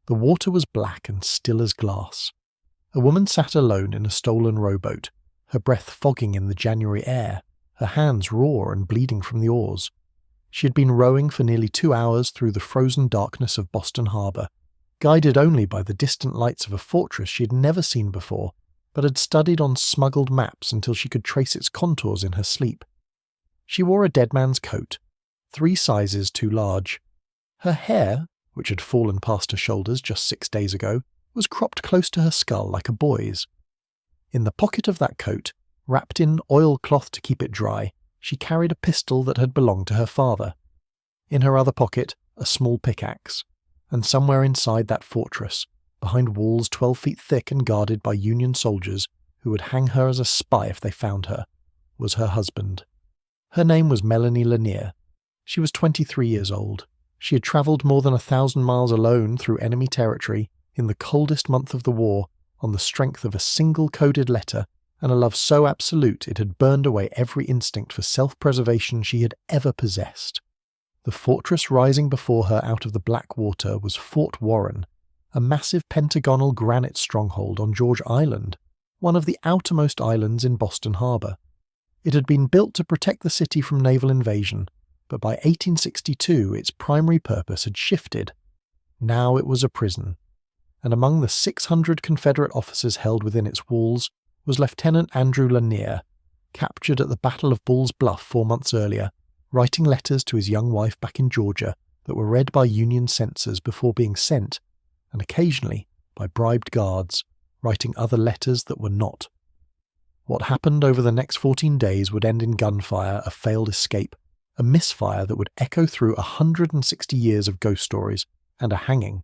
The water was black and still as glass. A woman sat alone in a stolen rowboat, her breath fogging in the January air, her hands raw and bleeding from the oars. She had been rowing for nearly 2 hours through the frozen darkness of Boston Harbor, guided only by the distant lights of a fortress she had never seen before, but had studied on smuggled maps until she could trace its contours in her sleep. She wore a dead man's coat, 3 sizes too large. Her hair, which had fallen past her shoulders just 6 days ago, was cropped close to her skull like a boy's. In the pocket of that coat, wrapped in oilcloth to keep it dry, she carried a pistol that had belonged to her father. In her other pocket, a small pickaxe. And somewhere inside that fortress, behind walls 12 feet thick and guarded by Union soldiers who would hang her as a spy if they found her, was her husband. Her name was Melanie Lanier. She was 23 years old. She had travelled more than 1,000 miles alone through enemy territory in the coldest month of the war on the strength of a single coded letter and a love so absolute it had burned away every instinct for self-preservation she had ever possessed. The fortress rising before her out of the black water was Fort Warren, a massive pentagonal granite stronghold on George Island, one of the outermost islands in Boston Harbor. It had been built to protect the city from naval invasion, but by 1862 its primary purpose had shifted. Now it was a prison, and among the 600 Confederate officers held within its walls was Lieutenant Andrew Lanier, captured at the Battle of Bull's Bluff 4 months earlier, writing letters to his young wife back in Georgia that were read by Union censors before being sent, and occasionally by bribed guards, writing other letters that were not. What happened over the next 14 days would end in gunfire, a failed escape, a misfire that would echo through 160 years of ghost stories, and a hanging.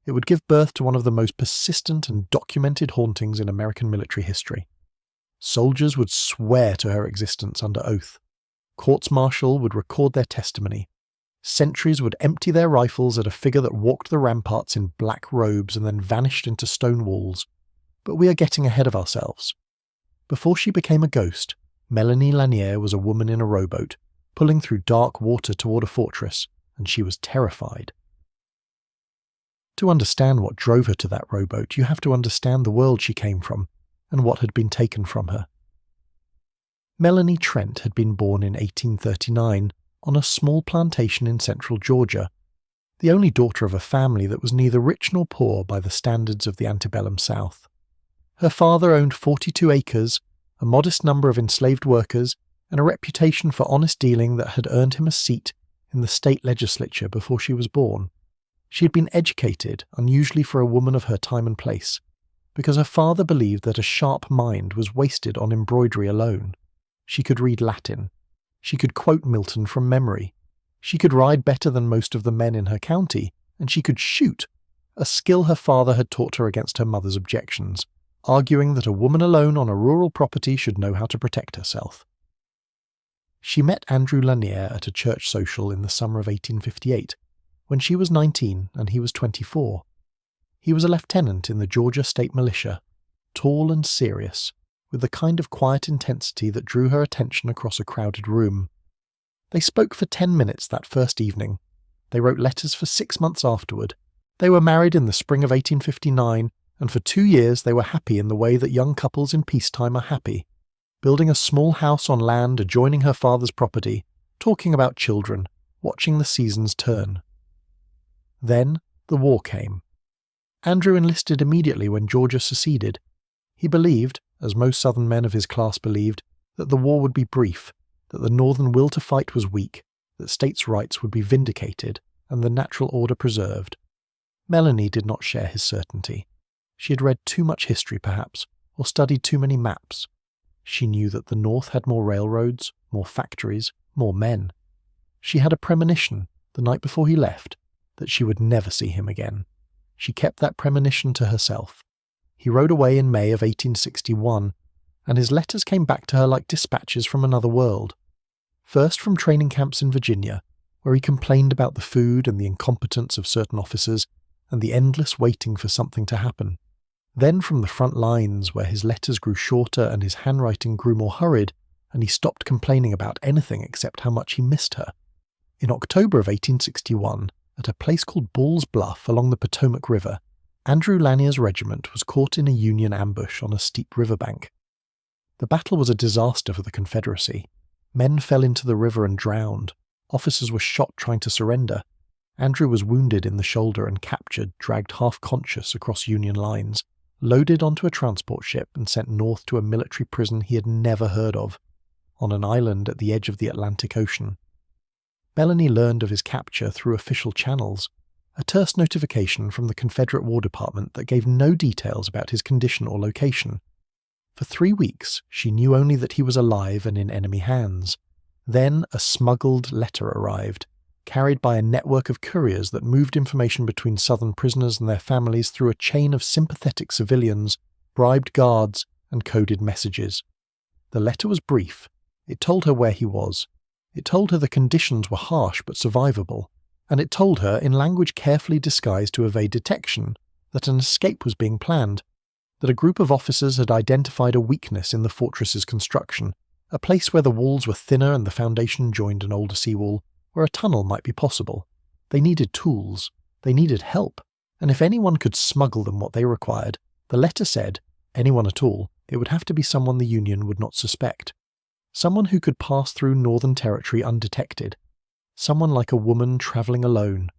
It would give birth to one of the most persistent and documented hauntings in American military history. Soldiers would swear to her existence under oath. Courts-martial would record their testimony. Sentries would empty their rifles at a figure that walked the ramparts in black robes and then vanished into stone walls. But we are getting ahead of ourselves. Before she became a ghost, Melanie Lanier was a woman in a rowboat, pulling through dark water toward a fortress, and she was terrified. To understand what drove her to that rowboat, you have to understand the world she came from, and what had been taken from her. Melanie Trent had been born in 1839 on a small plantation in central Georgia, the only daughter of a family that was neither rich nor poor by the standards of the antebellum South. Her father owned 42 acres, a modest number of enslaved workers, and a reputation for honest dealing that had earned him a seat in the state legislature before she was born. She had been educated, unusually for a woman of her time and place, because her father believed that a sharp mind was wasted on embroidery alone. She could read Latin. She could quote Milton from memory. She could ride better than most of the men in her county, and she could shoot, a skill her father had taught her against her mother's objections, arguing that a woman alone on a rural property should know how to protect herself. She met Andrew Lanier at a church social in the summer of 1858, when she was 19 and he was 24. He was a lieutenant in the Georgia State Militia, tall and serious, with the kind of quiet intensity that drew her attention across a crowded room. They spoke for 10 minutes that first evening. They wrote letters for 6 months afterward. They were married in the spring of 1859, and for 2 years they were happy in the way that young couples in peacetime are happy, building a small house on land adjoining her father's property, talking about children, watching the seasons turn. Then the war came. Andrew enlisted immediately when Georgia seceded. He believed, as most Southern men of his class believed, that the war would be brief, that the Northern will to fight was weak, that states' rights would be vindicated, and the natural order preserved. Melanie did not share his certainty. She had read too much history, perhaps, or studied too many maps. She knew that the North had more railroads, more factories, more men. She had a premonition, the night before he left, that she would never see him again. She kept that premonition to herself. He rode away in May of 1861, and his letters came back to her like dispatches from another world. First from training camps in Virginia, where he complained about the food and the incompetence of certain officers, and the endless waiting for something to happen. Then from the front lines, where his letters grew shorter and his handwriting grew more hurried, and he stopped complaining about anything except how much he missed her. In October of 1861, at a place called Ball's Bluff along the Potomac River, Andrew Lanier's regiment was caught in a Union ambush on a steep riverbank. The battle was a disaster for the Confederacy. Men fell into the river and drowned. Officers were shot trying to surrender. Andrew was wounded in the shoulder and captured, dragged half-conscious across Union lines, loaded onto a transport ship and sent north to a military prison he had never heard of, on an island at the edge of the Atlantic Ocean. Melanie learned of his capture through official channels, a terse notification from the Confederate War Department that gave no details about his condition or location. For 3 weeks, she knew only that he was alive and in enemy hands. Then a smuggled letter arrived, carried by a network of couriers that moved information between Southern prisoners and their families through a chain of sympathetic civilians, bribed guards, and coded messages. The letter was brief. It told her where he was. It told her the conditions were harsh but survivable. And it told her, in language carefully disguised to evade detection, that an escape was being planned, that a group of officers had identified a weakness in the fortress's construction, a place where the walls were thinner and the foundation joined an older seawall, where a tunnel might be possible. They needed tools. They needed help. And if anyone could smuggle them what they required, the letter said, anyone at all, it would have to be someone the Union would not suspect. Someone who could pass through Northern Territory undetected. Someone like a woman travelling alone.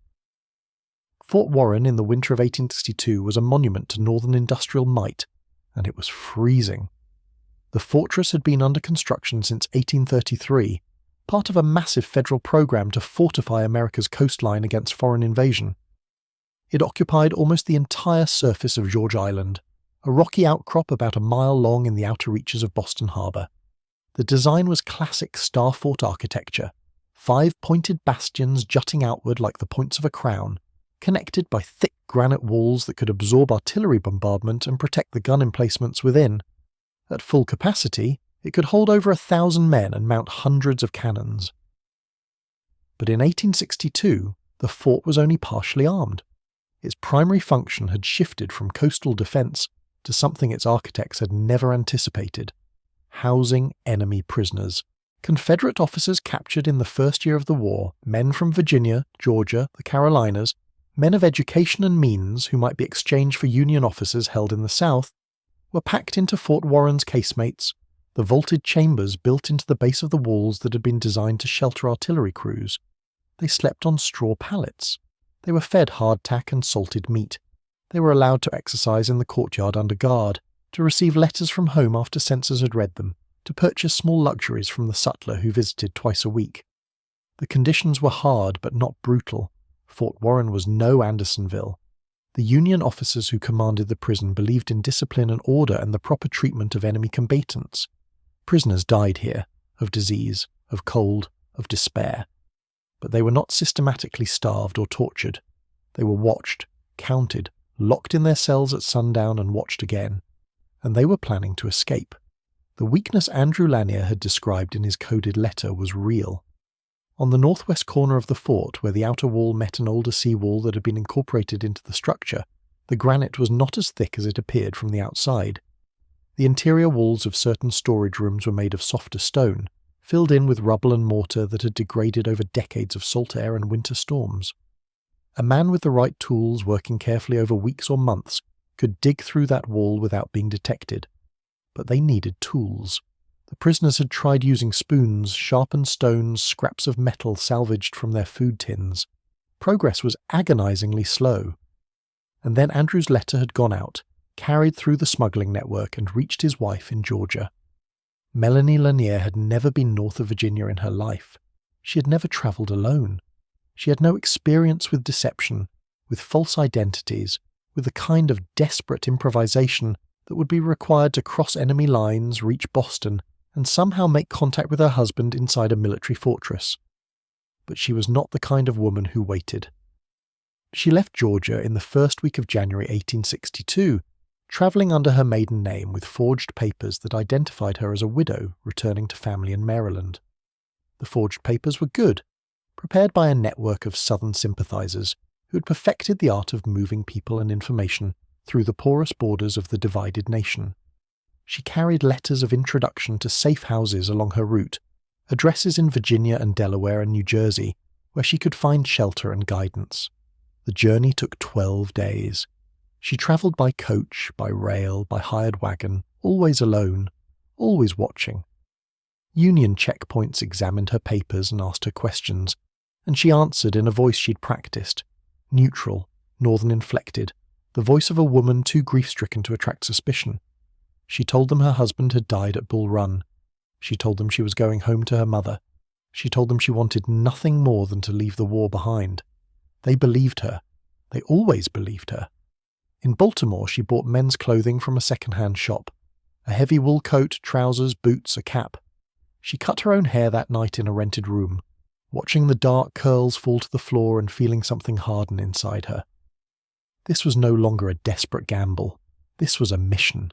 Fort Warren in the winter of 1862 was a monument to Northern industrial might, and it was freezing. The fortress had been under construction since 1833, part of a massive federal program to fortify America's coastline against foreign invasion. It occupied almost the entire surface of George Island, a rocky outcrop about a mile long in the outer reaches of Boston Harbor. The design was classic Star Fort architecture, 5 pointed bastions jutting outward like the points of a crown, connected by thick granite walls that could absorb artillery bombardment and protect the gun emplacements within. At full capacity, it could hold over 1,000 men and mount hundreds of cannons. But in 1862, the fort was only partially armed. Its primary function had shifted from coastal defence to something its architects had never anticipated: housing enemy prisoners. Confederate officers captured in the first year of the war, men from Virginia, Georgia, the Carolinas, men of education and means who might be exchanged for Union officers held in the South, were packed into Fort Warren's casemates, the vaulted chambers built into the base of the walls that had been designed to shelter artillery crews. They slept on straw pallets. They were fed hardtack and salted meat. They were allowed to exercise in the courtyard under guard, to receive letters from home after censors had read them, to purchase small luxuries from the sutler who visited twice a week. The conditions were hard but not brutal. Fort Warren was no Andersonville. The Union officers who commanded the prison believed in discipline and order and the proper treatment of enemy combatants. Prisoners died here, of disease, of cold, of despair. But they were not systematically starved or tortured. They were watched, counted, locked in their cells at sundown and watched again. And they were planning to escape. The weakness Andrew Lanier had described in his coded letter was real. On the northwest corner of the fort, where the outer wall met an older seawall that had been incorporated into the structure, the granite was not as thick as it appeared from the outside. The interior walls of certain storage rooms were made of softer stone, filled in with rubble and mortar that had degraded over decades of salt air and winter storms. A man with the right tools, working carefully over weeks or months, could dig through that wall without being detected. But they needed tools. The prisoners had tried using spoons, sharpened stones, scraps of metal salvaged from their food tins. Progress was agonizingly slow. And then Andrew's letter had gone out, carried through the smuggling network and reached his wife in Georgia. Melanie Lanier had never been north of Virginia in her life. She had never travelled alone. She had no experience with deception, with false identities, with the kind of desperate improvisation that would be required to cross enemy lines, reach Boston, and somehow make contact with her husband inside a military fortress. But she was not the kind of woman who waited. She left Georgia in the first week of January 1862, travelling under her maiden name with forged papers that identified her as a widow returning to family in Maryland. The forged papers were good, prepared by a network of Southern sympathizers who had perfected the art of moving people and information through the porous borders of the divided nation. She carried letters of introduction to safe houses along her route, addresses in Virginia and Delaware and New Jersey, where she could find shelter and guidance. The journey took 12 days. She travelled by coach, by rail, by hired wagon, always alone, always watching. Union checkpoints examined her papers and asked her questions, and she answered in a voice she'd practiced, neutral, northern inflected, the voice of a woman too grief-stricken to attract suspicion. She told them her husband had died at Bull Run. She told them she was going home to her mother. She told them she wanted nothing more than to leave the war behind. They believed her. They always believed her. In Baltimore, she bought men's clothing from a second-hand shop. A heavy wool coat, trousers, boots, a cap. She cut her own hair that night in a rented room, watching the dark curls fall to the floor and feeling something harden inside her. This was no longer a desperate gamble. This was a mission.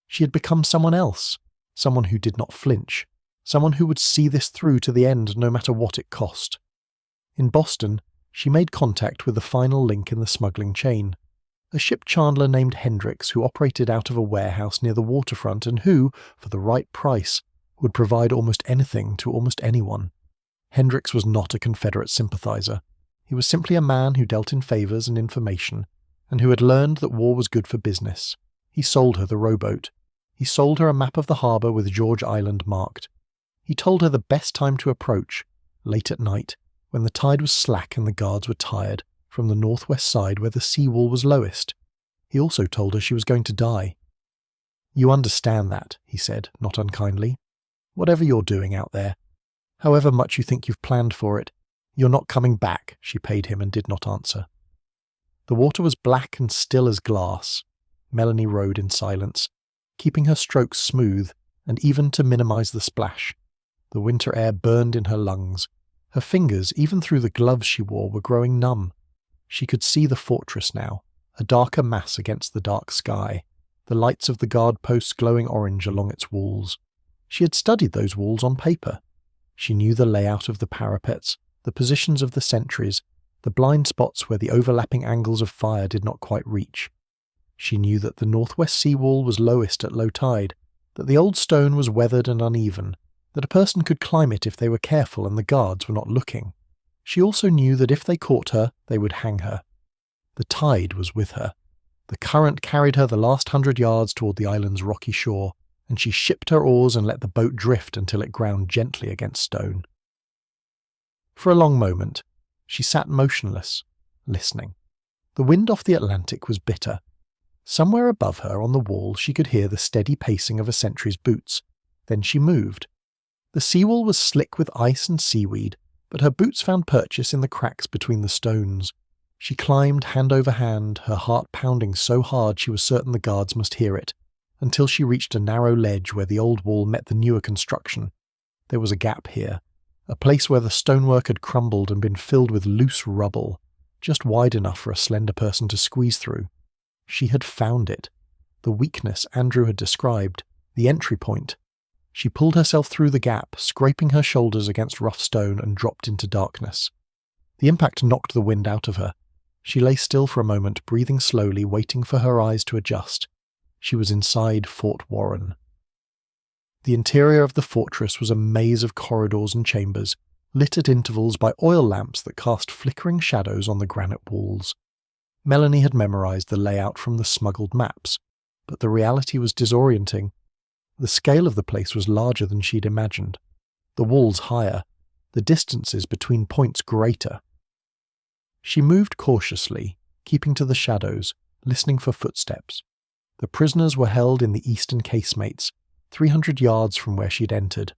She had become someone else, someone who did not flinch, someone who would see this through to the end no matter what it cost. In Boston, she made contact with the final link in the smuggling chain, a ship chandler named Hendricks who operated out of a warehouse near the waterfront and who, for the right price, would provide almost anything to almost anyone. Hendricks was not a Confederate sympathizer. He was simply a man who dealt in favors and information, and who had learned that war was good for business. He sold her the rowboat. He sold her a map of the harbour with George Island marked. He told her the best time to approach, late at night, when the tide was slack and the guards were tired, from the northwest side where the seawall was lowest. He also told her she was going to die. "You understand that," he said, not unkindly. "Whatever you're doing out there, however much you think you've planned for it, you're not coming back," she paid him and did not answer. The water was black and still as glass. Melanie rowed in silence, keeping her strokes smooth and even to minimize the splash. The winter air burned in her lungs. Her fingers, even through the gloves she wore, were growing numb. She could see the fortress now, a darker mass against the dark sky, the lights of the guard posts glowing orange along its walls. She had studied those walls on paper. She knew the layout of the parapets, the positions of the sentries, the blind spots where the overlapping angles of fire did not quite reach. She knew that the northwest seawall was lowest at low tide, that the old stone was weathered and uneven, that a person could climb it if they were careful and the guards were not looking. She also knew that if they caught her, they would hang her. The tide was with her. The current carried her the last 100 yards toward the island's rocky shore, and she shipped her oars and let the boat drift until it ground gently against stone. For a long moment, she sat motionless, listening. The wind off the Atlantic was bitter. Somewhere above her on the wall she could hear the steady pacing of a sentry's boots. Then she moved. The seawall was slick with ice and seaweed, but her boots found purchase in the cracks between the stones. She climbed hand over hand, her heart pounding so hard she was certain the guards must hear it, until she reached a narrow ledge where the old wall met the newer construction. There was a gap here, a place where the stonework had crumbled and been filled with loose rubble, just wide enough for a slender person to squeeze through. She had found it, the weakness Andrew had described, the entry point. She pulled herself through the gap, scraping her shoulders against rough stone, and dropped into darkness. The impact knocked the wind out of her. She lay still for a moment, breathing slowly, waiting for her eyes to adjust. She was inside Fort Warren. The interior of the fortress was a maze of corridors and chambers, lit at intervals by oil lamps that cast flickering shadows on the granite walls. Melanie had memorized the layout from the smuggled maps, but the reality was disorienting. The scale of the place was larger than she'd imagined, the walls higher, the distances between points greater. She moved cautiously, keeping to the shadows, listening for footsteps. The prisoners were held in the eastern casemates, 300 yards from where she'd entered.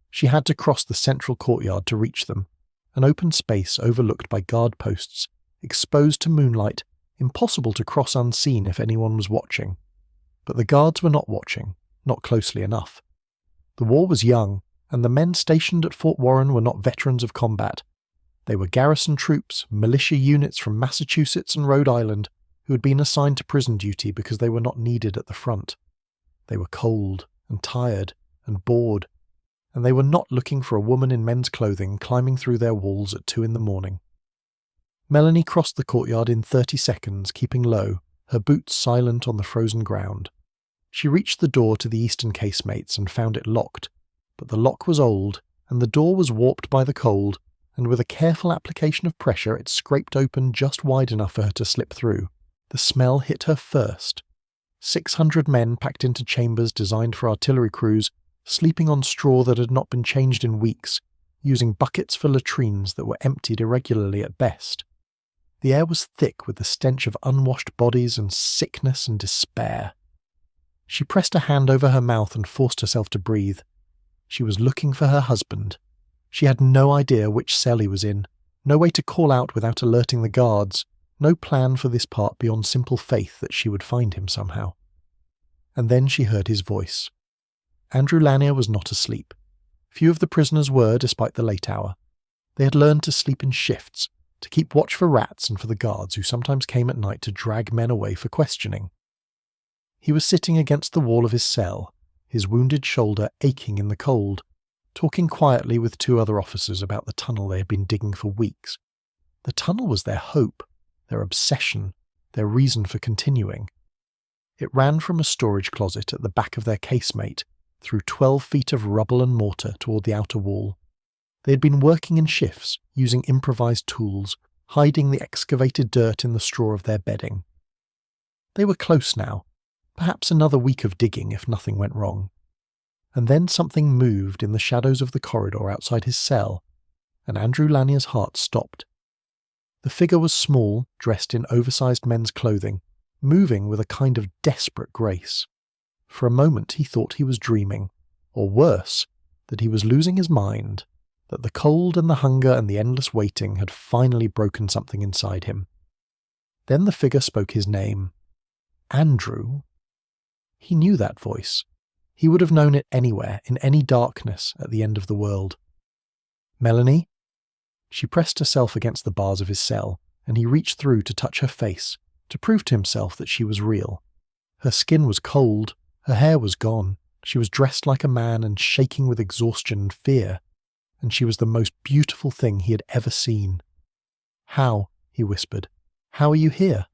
She had to cross the central courtyard to reach them, an open space overlooked by guard posts, exposed to moonlight, impossible to cross unseen if anyone was watching. But the guards were not watching, not closely enough. The war was young, and the men stationed at Fort Warren were not veterans of combat. They were garrison troops, militia units from Massachusetts and Rhode Island, who had been assigned to prison duty because they were not needed at the front. They were cold and tired and bored, and they were not looking for a woman in men's clothing climbing through their walls at 2 a.m. Melanie crossed the courtyard in 30 seconds, keeping low, her boots silent on the frozen ground. She reached the door to the eastern casemates and found it locked, but the lock was old, and the door was warped by the cold, and with a careful application of pressure it scraped open just wide enough for her to slip through. The smell hit her first. 600 men packed into chambers designed for artillery crews, sleeping on straw that had not been changed in weeks, using buckets for latrines that were emptied irregularly at best. The air was thick with the stench of unwashed bodies and sickness and despair. She pressed a hand over her mouth and forced herself to breathe. She was looking for her husband. She had no idea which cell he was in, no way to call out without alerting the guards, no plan for this part beyond simple faith that she would find him somehow. And then she heard his voice. Andrew Lanier was not asleep. Few of the prisoners were, despite the late hour. They had learned to sleep in shifts, to keep watch for rats and for the guards who sometimes came at night to drag men away for questioning. He was sitting against the wall of his cell, his wounded shoulder aching in the cold, talking quietly with 2 other officers about the tunnel they had been digging for weeks. The tunnel was their hope, their obsession, their reason for continuing. It ran from a storage closet at the back of their casemate, through 12 feet of rubble and mortar toward the outer wall. They had been working in shifts, using improvised tools, hiding the excavated dirt in the straw of their bedding. They were close now, perhaps another week of digging if nothing went wrong. And then something moved in the shadows of the corridor outside his cell, and Andrew Lanier's heart stopped. The figure was small, dressed in oversized men's clothing, moving with a kind of desperate grace. For a moment he thought he was dreaming, or worse, that he was losing his mind, that the cold and the hunger and the endless waiting had finally broken something inside him. Then the figure spoke his name. Andrew. He knew that voice. He would have known it anywhere, in any darkness at the end of the world. Melanie? She pressed herself against the bars of his cell, and he reached through to touch her face, to prove to himself that she was real. Her skin was cold, her hair was gone, she was dressed like a man and shaking with exhaustion and fear, and she was the most beautiful thing he had ever seen. "How?" he whispered. "How are you here?"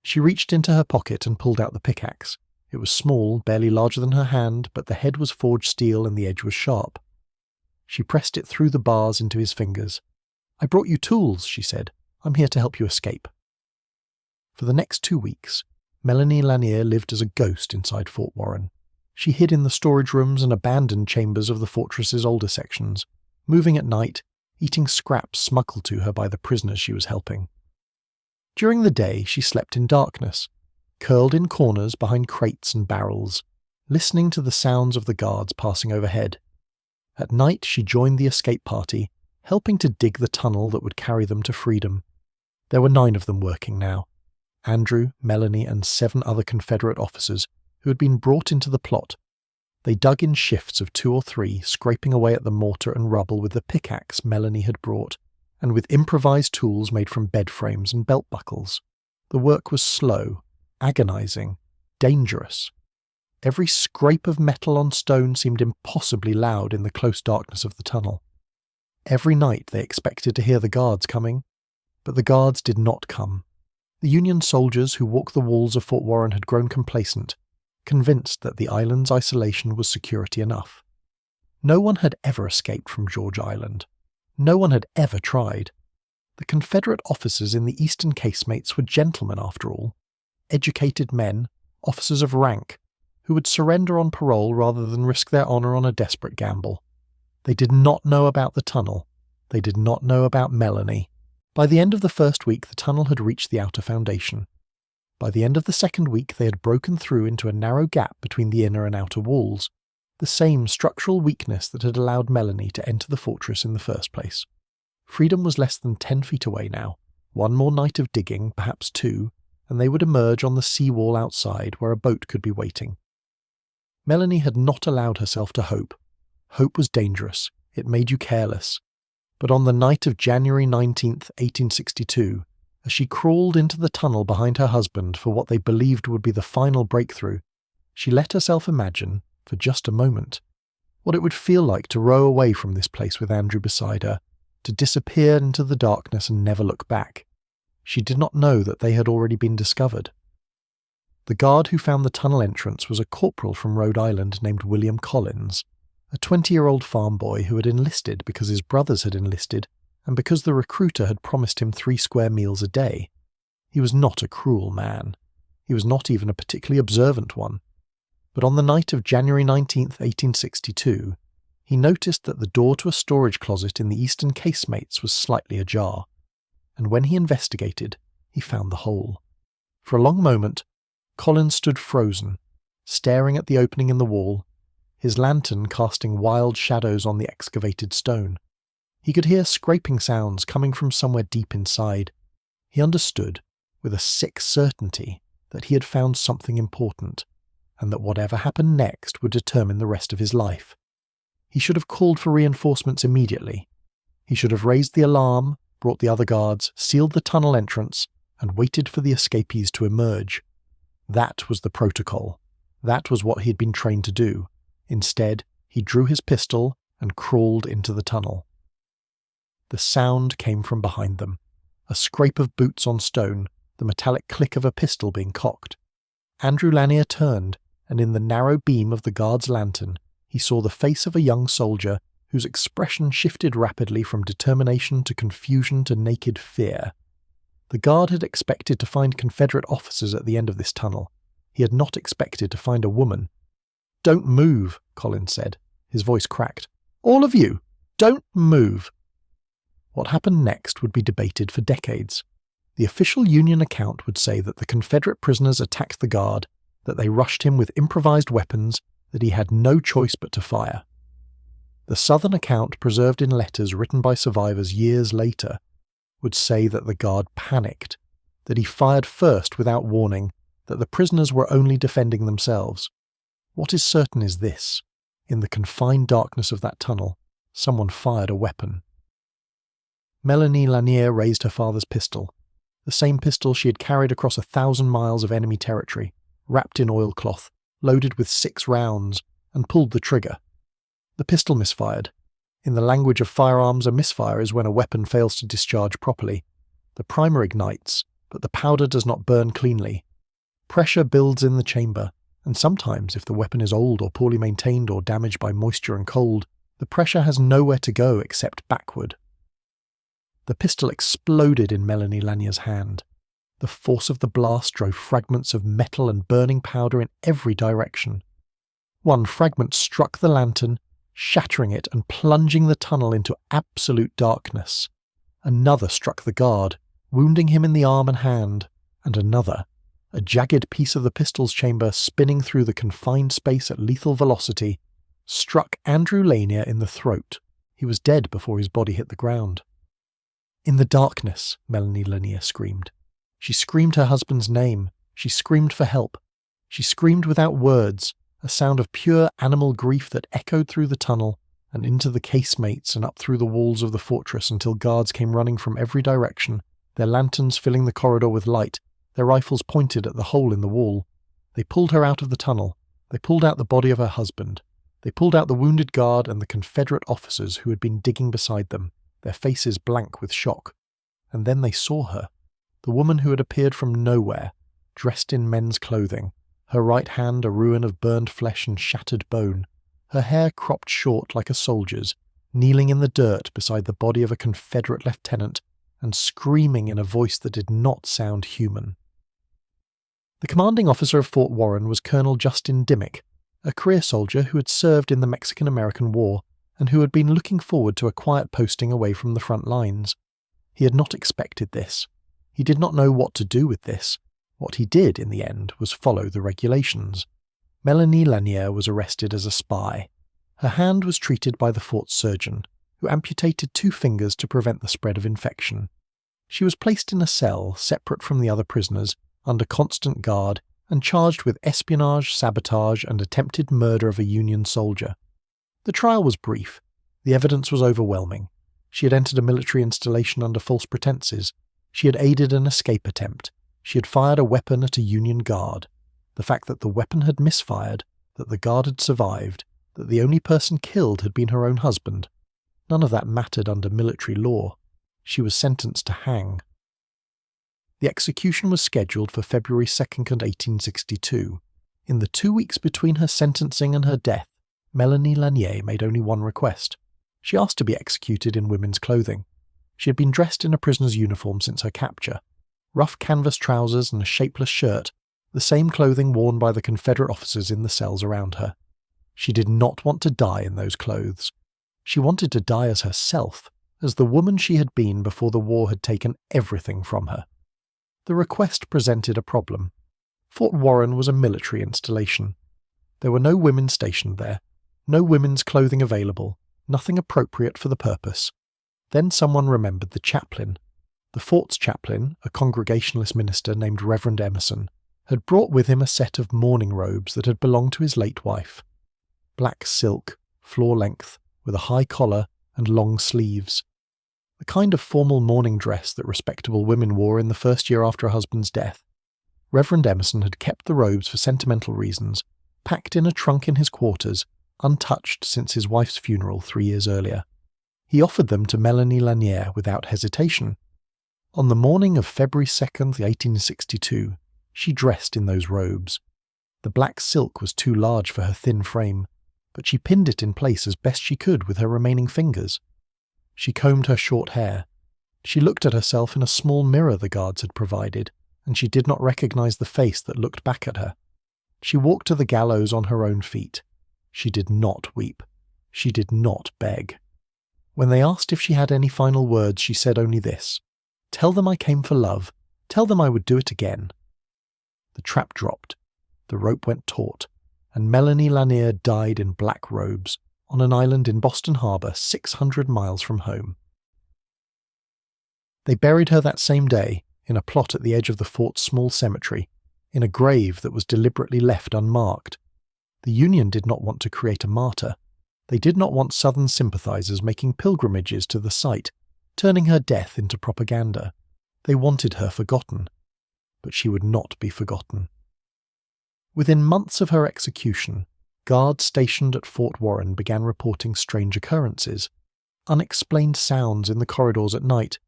She reached into her pocket and pulled out the pickaxe. It was small, barely larger than her hand, but the head was forged steel and the edge was sharp. She pressed it through the bars into his fingers. "I brought you tools," she said. "I'm here to help you escape." For the next 2 weeks, Melanie Lanier lived as a ghost inside Fort Warren. She hid in the storage rooms and abandoned chambers of the fortress's older sections, moving at night, eating scraps smuggled to her by the prisoners she was helping. During the day, she slept in darkness, curled in corners behind crates and barrels, listening to the sounds of the guards passing overhead. At night, she joined the escape party, helping to dig the tunnel that would carry them to freedom. There were 9 of them working now. Andrew, Melanie, and 7 other Confederate officers who had been brought into the plot. They dug in shifts of 2 or 3, scraping away at the mortar and rubble with the pickaxe Melanie had brought, and with improvised tools made from bed frames and belt buckles. The work was slow, agonizing, dangerous. Every scrape of metal on stone seemed impossibly loud in the close darkness of the tunnel. Every night they expected to hear the guards coming, but the guards did not come. The Union soldiers who walked the walls of Fort Warren had grown complacent, convinced that the island's isolation was security enough. No one had ever escaped from George Island. No one had ever tried. The Confederate officers in the eastern casemates were gentlemen after all, educated men, officers of rank, who would surrender on parole rather than risk their honor on a desperate gamble. They did not know about the tunnel. They did not know about Melanie. By the end of the first week, the tunnel had reached the outer foundation. By the end of the second week, they had broken through into a narrow gap between the inner and outer walls, the same structural weakness that had allowed Melanie to enter the fortress in the first place. Freedom was less than 10 feet away now. 1 more night of digging, perhaps 2, and they would emerge on the seawall outside where a boat could be waiting. Melanie had not allowed herself to hope. Hope was dangerous. It made you careless. But on the night of January 19th, 1862, as she crawled into the tunnel behind her husband for what they believed would be the final breakthrough, she let herself imagine, for just a moment, what it would feel like to row away from this place with Andrew beside her, to disappear into the darkness and never look back. She did not know that they had already been discovered. The guard who found the tunnel entrance was a corporal from Rhode Island named William Collins, a 20-year-old farm boy who had enlisted because his brothers had enlisted and because the recruiter had promised him 3 square meals a day. He was not a cruel man. He was not even a particularly observant one. But on the night of January 19th, 1862, he noticed that the door to a storage closet in the eastern casemates was slightly ajar, and when he investigated, he found the hole. For a long moment, Colin stood frozen, staring at the opening in the wall, his lantern casting wild shadows on the excavated stone. He could hear scraping sounds coming from somewhere deep inside. He understood, with a sick certainty, that he had found something important, and that whatever happened next would determine the rest of his life. He should have called for reinforcements immediately. He should have raised the alarm, brought the other guards, sealed the tunnel entrance, and waited for the escapees to emerge. That was the protocol. That was what he had been trained to do. Instead, he drew his pistol and crawled into the tunnel. The sound came from behind them. A scrape of boots on stone, the metallic click of a pistol being cocked. Andrew Lanier turned, and in the narrow beam of the guard's lantern, he saw the face of a young soldier whose expression shifted rapidly from determination to confusion to naked fear. The guard had expected to find Confederate officers at the end of this tunnel. He had not expected to find a woman. "Don't move," Colin said. His voice cracked. "All of you, don't move." What happened next would be debated for decades. The official Union account would say that the Confederate prisoners attacked the guard, that they rushed him with improvised weapons, that he had no choice but to fire. The Southern account, preserved in letters written by survivors years later, would say that the guard panicked, that he fired first without warning, that the prisoners were only defending themselves. What is certain is this: in the confined darkness of that tunnel, someone fired a weapon. Melanie Lanier raised her father's pistol, the same pistol she had carried across 1,000 miles of enemy territory, wrapped in oilcloth, loaded with 6 rounds, and pulled the trigger. The pistol misfired. In the language of firearms, a misfire is when a weapon fails to discharge properly. The primer ignites, but the powder does not burn cleanly. Pressure builds in the chamber, and sometimes, if the weapon is old or poorly maintained or damaged by moisture and cold, the pressure has nowhere to go except backward. The pistol exploded in Melanie Lanier's hand. The force of the blast drove fragments of metal and burning powder in every direction. One fragment struck the lantern, shattering it and plunging the tunnel into absolute darkness. Another struck the guard, wounding him in the arm and hand, and another, a jagged piece of the pistol's chamber spinning through the confined space at lethal velocity, struck Andrew Lanier in the throat. He was dead before his body hit the ground. "In the darkness," Melanie Lanier screamed. She screamed her husband's name. She screamed for help. She screamed without words, a sound of pure animal grief that echoed through the tunnel and into the casemates and up through the walls of the fortress until guards came running from every direction, their lanterns filling the corridor with light, their rifles pointed at the hole in the wall. They pulled her out of the tunnel. They pulled out the body of her husband. They pulled out the wounded guard and the Confederate officers who had been digging beside them, their faces blank with shock. And then they saw her, the woman who had appeared from nowhere, dressed in men's clothing, her right hand a ruin of burned flesh and shattered bone, her hair cropped short like a soldier's, kneeling in the dirt beside the body of a Confederate lieutenant and screaming in a voice that did not sound human. The commanding officer of Fort Warren was Colonel Justin Dimmick, a career soldier who had served in the Mexican-American War and who had been looking forward to a quiet posting away from the front lines. He had not expected this. He did not know what to do with this. What he did, in the end, was follow the regulations. Melanie Lanier was arrested as a spy. Her hand was treated by the fort surgeon, who amputated 2 fingers to prevent the spread of infection. She was placed in a cell separate from the other prisoners, under constant guard, and charged with espionage, sabotage, and attempted murder of a Union soldier. The trial was brief. The evidence was overwhelming. She had entered a military installation under false pretenses. She had aided an escape attempt. She had fired a weapon at a Union guard. The fact that the weapon had misfired, that the guard had survived, that the only person killed had been her own husband. None of that mattered under military law. She was sentenced to hang. The execution was scheduled for February 2nd, 1862. In the 2 weeks between her sentencing and her death, Melanie Lanier made only one request. She asked to be executed in women's clothing. She had been dressed in a prisoner's uniform since her capture. Rough canvas trousers and a shapeless shirt, the same clothing worn by the Confederate officers in the cells around her. She did not want to die in those clothes. She wanted to die as herself, as the woman she had been before the war had taken everything from her. The request presented a problem. Fort Warren was a military installation. There were no women stationed there, no women's clothing available, nothing appropriate for the purpose. Then someone remembered the chaplain. The fort's chaplain, a Congregationalist minister named Reverend Emerson, had brought with him a set of mourning robes that had belonged to his late wife. Black silk, floor-length, with a high collar and long sleeves. The kind of formal mourning dress that respectable women wore in the first year after a husband's death. Reverend Emerson had kept the robes for sentimental reasons, packed in a trunk in his quarters, untouched since his wife's funeral 3 years earlier. He offered them to Melanie Lanier without hesitation. On the morning of February 2nd, 1862, she dressed in those robes. The black silk was too large for her thin frame, but she pinned it in place as best she could with her remaining fingers. She combed her short hair. She looked at herself in a small mirror the guards had provided, and she did not recognize the face that looked back at her. She walked to the gallows on her own feet. She did not weep. She did not beg. When they asked if she had any final words, she said only this: "Tell them I came for love. Tell them I would do it again." The trap dropped. The rope went taut, and Melanie Lanier died in black robes on an island in Boston Harbor 600 miles from home. They buried her that same day in a plot at the edge of the fort's small cemetery, in a grave that was deliberately left unmarked. The Union did not want to create a martyr. They did not want Southern sympathizers making pilgrimages to the site, turning her death into propaganda. They wanted her forgotten. But she would not be forgotten. Within months of her execution, guards stationed at Fort Warren began reporting strange occurrences. Unexplained sounds in the corridors at night,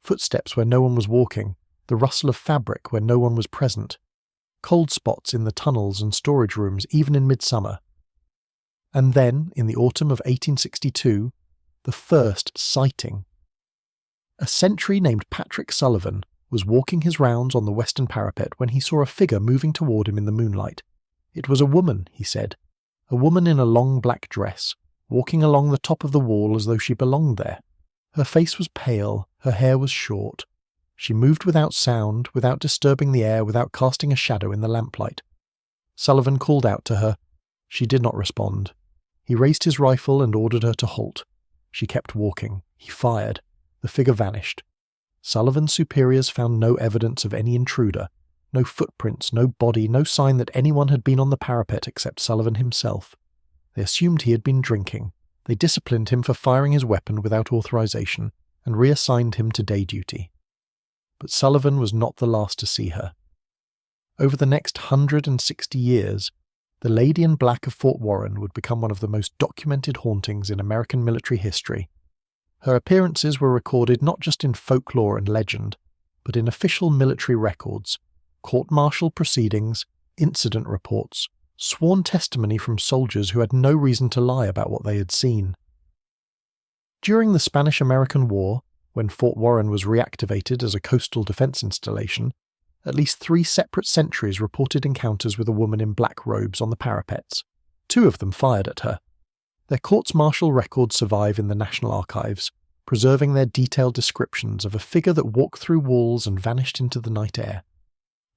footsteps where no one was walking, the rustle of fabric where no one was present, cold spots in the tunnels and storage rooms even in midsummer. And then, in the autumn of 1862, the first sighting. A sentry named Patrick Sullivan was walking his rounds on the western parapet when he saw a figure moving toward him in the moonlight. It was a woman, he said, a woman in a long black dress, walking along the top of the wall as though she belonged there. Her face was pale, her hair was short. She moved without sound, without disturbing the air, without casting a shadow in the lamplight. Sullivan called out to her. She did not respond. He raised his rifle and ordered her to halt. She kept walking. He fired. The figure vanished. Sullivan's superiors found no evidence of any intruder, no footprints, no body, no sign that anyone had been on the parapet except Sullivan himself. They assumed he had been drinking. They disciplined him for firing his weapon without authorization and reassigned him to day duty. But Sullivan was not the last to see her. Over the next 160 years, the Lady in Black of Fort Warren would become one of the most documented hauntings in American military history. Her appearances were recorded not just in folklore and legend, but in official military records, court-martial proceedings, incident reports, sworn testimony from soldiers who had no reason to lie about what they had seen. During the Spanish-American War, when Fort Warren was reactivated as a coastal defense installation, at least 3 separate sentries reported encounters with a woman in black robes on the parapets. 2 of them fired at her. Their courts-martial records survive in the National Archives, preserving their detailed descriptions of a figure that walked through walls and vanished into the night air.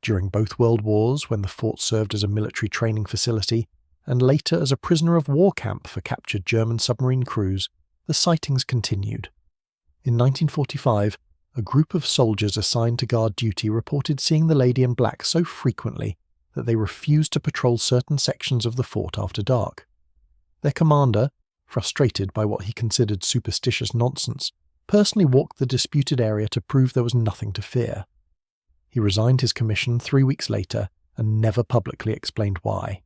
During both World Wars, when the fort served as a military training facility, and later as a prisoner of war camp for captured German submarine crews, the sightings continued. In 1945, a group of soldiers assigned to guard duty reported seeing the Lady in Black so frequently that they refused to patrol certain sections of the fort after dark. Their commander, frustrated by what he considered superstitious nonsense, personally walked the disputed area to prove there was nothing to fear. He resigned his commission 3 weeks later and never publicly explained why.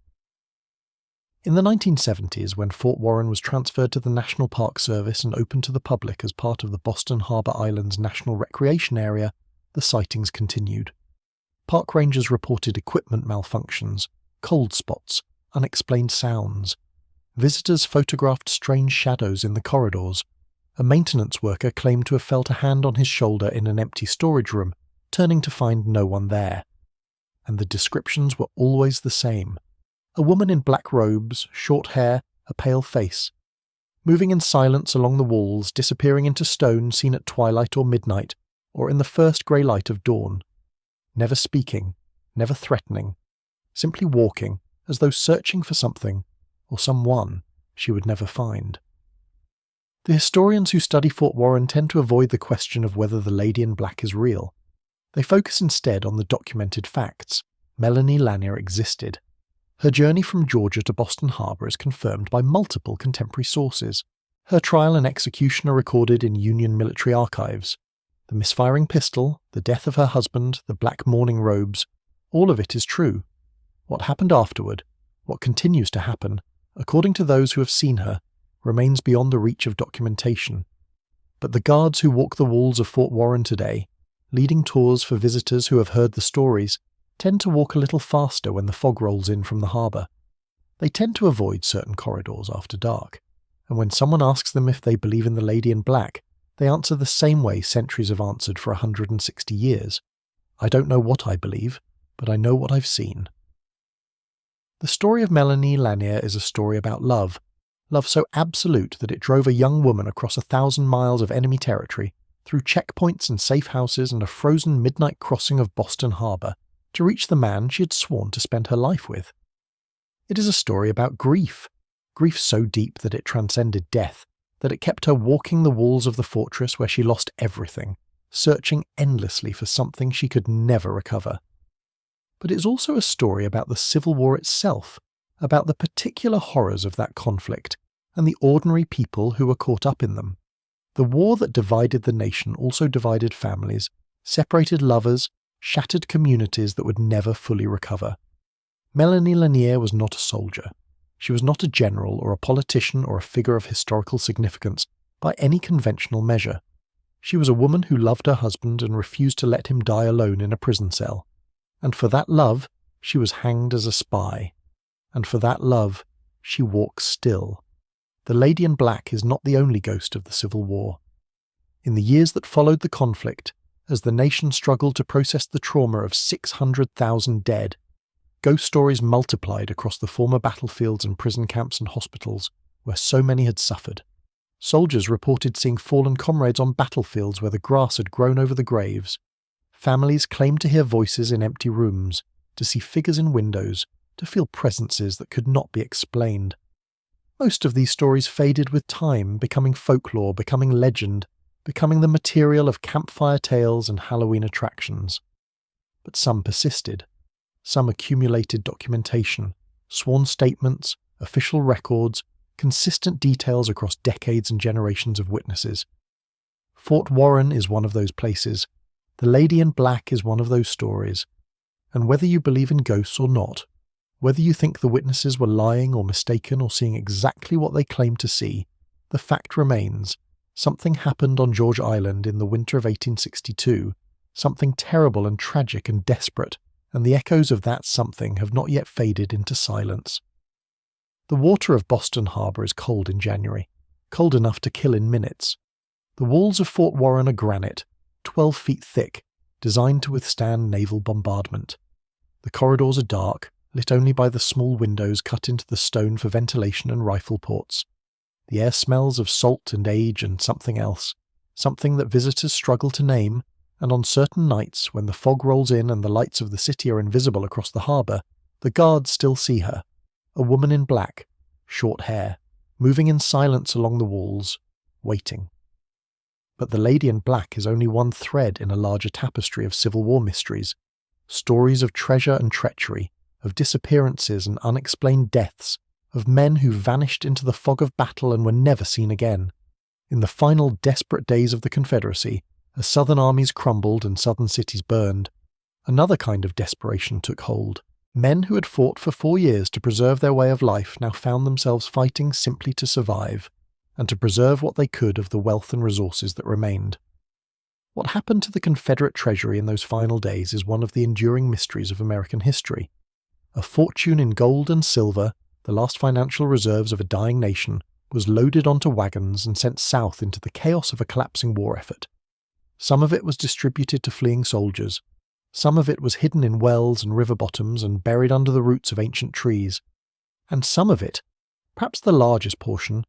In the 1970s, when Fort Warren was transferred to the National Park Service and opened to the public as part of the Boston Harbor Islands National Recreation Area, the sightings continued. Park rangers reported equipment malfunctions, cold spots, unexplained sounds. Visitors photographed strange shadows in the corridors. A maintenance worker claimed to have felt a hand on his shoulder in an empty storage room, turning to find no one there. And the descriptions were always the same. A woman in black robes, short hair, a pale face. Moving in silence along the walls, disappearing into stone seen at twilight or midnight, or in the first grey light of dawn. Never speaking, never threatening, simply walking as though searching for something, or someone, she would never find. The historians who study Fort Warren tend to avoid the question of whether the lady in black is real. They focus instead on the documented facts. Melanie Lanier existed. Her journey from Georgia to Boston Harbor is confirmed by multiple contemporary sources. Her trial and execution are recorded in Union military archives. The misfiring pistol, the death of her husband, the black mourning robes, all of it is true. What happened afterward, what continues to happen, according to those who have seen her, remains beyond the reach of documentation. But the guards who walk the walls of Fort Warren today, leading tours for visitors who have heard the stories, tend to walk a little faster when the fog rolls in from the harbour. They tend to avoid certain corridors after dark, and when someone asks them if they believe in the lady in black, they answer the same way centuries have answered for 160 years. I don't know what I believe, but I know what I've seen. The story of Melanie Lanier is a story about love. Love so absolute that it drove a young woman across 1,000 miles of enemy territory, through checkpoints and safe houses and a frozen midnight crossing of Boston Harbor, to reach the man she had sworn to spend her life with. It is a story about grief, grief so deep that it transcended death, that it kept her walking the walls of the fortress where she lost everything, searching endlessly for something she could never recover. But it's also a story about the Civil War itself, about the particular horrors of that conflict, and the ordinary people who were caught up in them. The war that divided the nation also divided families, separated lovers, shattered communities that would never fully recover. Melanie Lanier was not a soldier. She was not a general or a politician or a figure of historical significance by any conventional measure. She was a woman who loved her husband and refused to let him die alone in a prison cell. And for that love, she was hanged as a spy. And for that love, she walks still. The lady in black is not the only ghost of the Civil War. In the years that followed the conflict, as the nation struggled to process the trauma of 600,000 dead, ghost stories multiplied across the former battlefields and prison camps and hospitals where so many had suffered. Soldiers reported seeing fallen comrades on battlefields where the grass had grown over the graves. Families claimed to hear voices in empty rooms, to see figures in windows, to feel presences that could not be explained. Most of these stories faded with time, becoming folklore, becoming legend, becoming the material of campfire tales and Halloween attractions. But some persisted. Some accumulated documentation, sworn statements, official records, consistent details across decades and generations of witnesses. Fort Warren is one of those places. The Lady in Black is one of those stories. And whether you believe in ghosts or not, whether you think the witnesses were lying or mistaken or seeing exactly what they claimed to see, the fact remains, something happened on George Island in the winter of 1862, something terrible and tragic and desperate, and the echoes of that something have not yet faded into silence. The water of Boston Harbor is cold in January, cold enough to kill in minutes. The walls of Fort Warren are granite, 12 feet thick, designed to withstand naval bombardment. The corridors are dark, lit only by the small windows cut into the stone for ventilation and rifle ports. The air smells of salt and age and something else, something that visitors struggle to name, and on certain nights, when the fog rolls in and the lights of the city are invisible across the harbour, the guards still see her, a woman in black, short hair, moving in silence along the walls, waiting. But the lady in black is only one thread in a larger tapestry of Civil War mysteries, stories of treasure and treachery, of disappearances and unexplained deaths, of men who vanished into the fog of battle and were never seen again. In the final desperate days of the Confederacy, as Southern armies crumbled and Southern cities burned, another kind of desperation took hold. Men who had fought for 4 years to preserve their way of life now found themselves fighting simply to survive, and to preserve what they could of the wealth and resources that remained. What happened to the Confederate treasury in those final days is one of the enduring mysteries of American history. A fortune in gold and silver, the last financial reserves of a dying nation, was loaded onto wagons and sent south into the chaos of a collapsing war effort. Some of it was distributed to fleeing soldiers. Some of it was hidden in wells and river bottoms and buried under the roots of ancient trees. And some of it, perhaps the largest portion,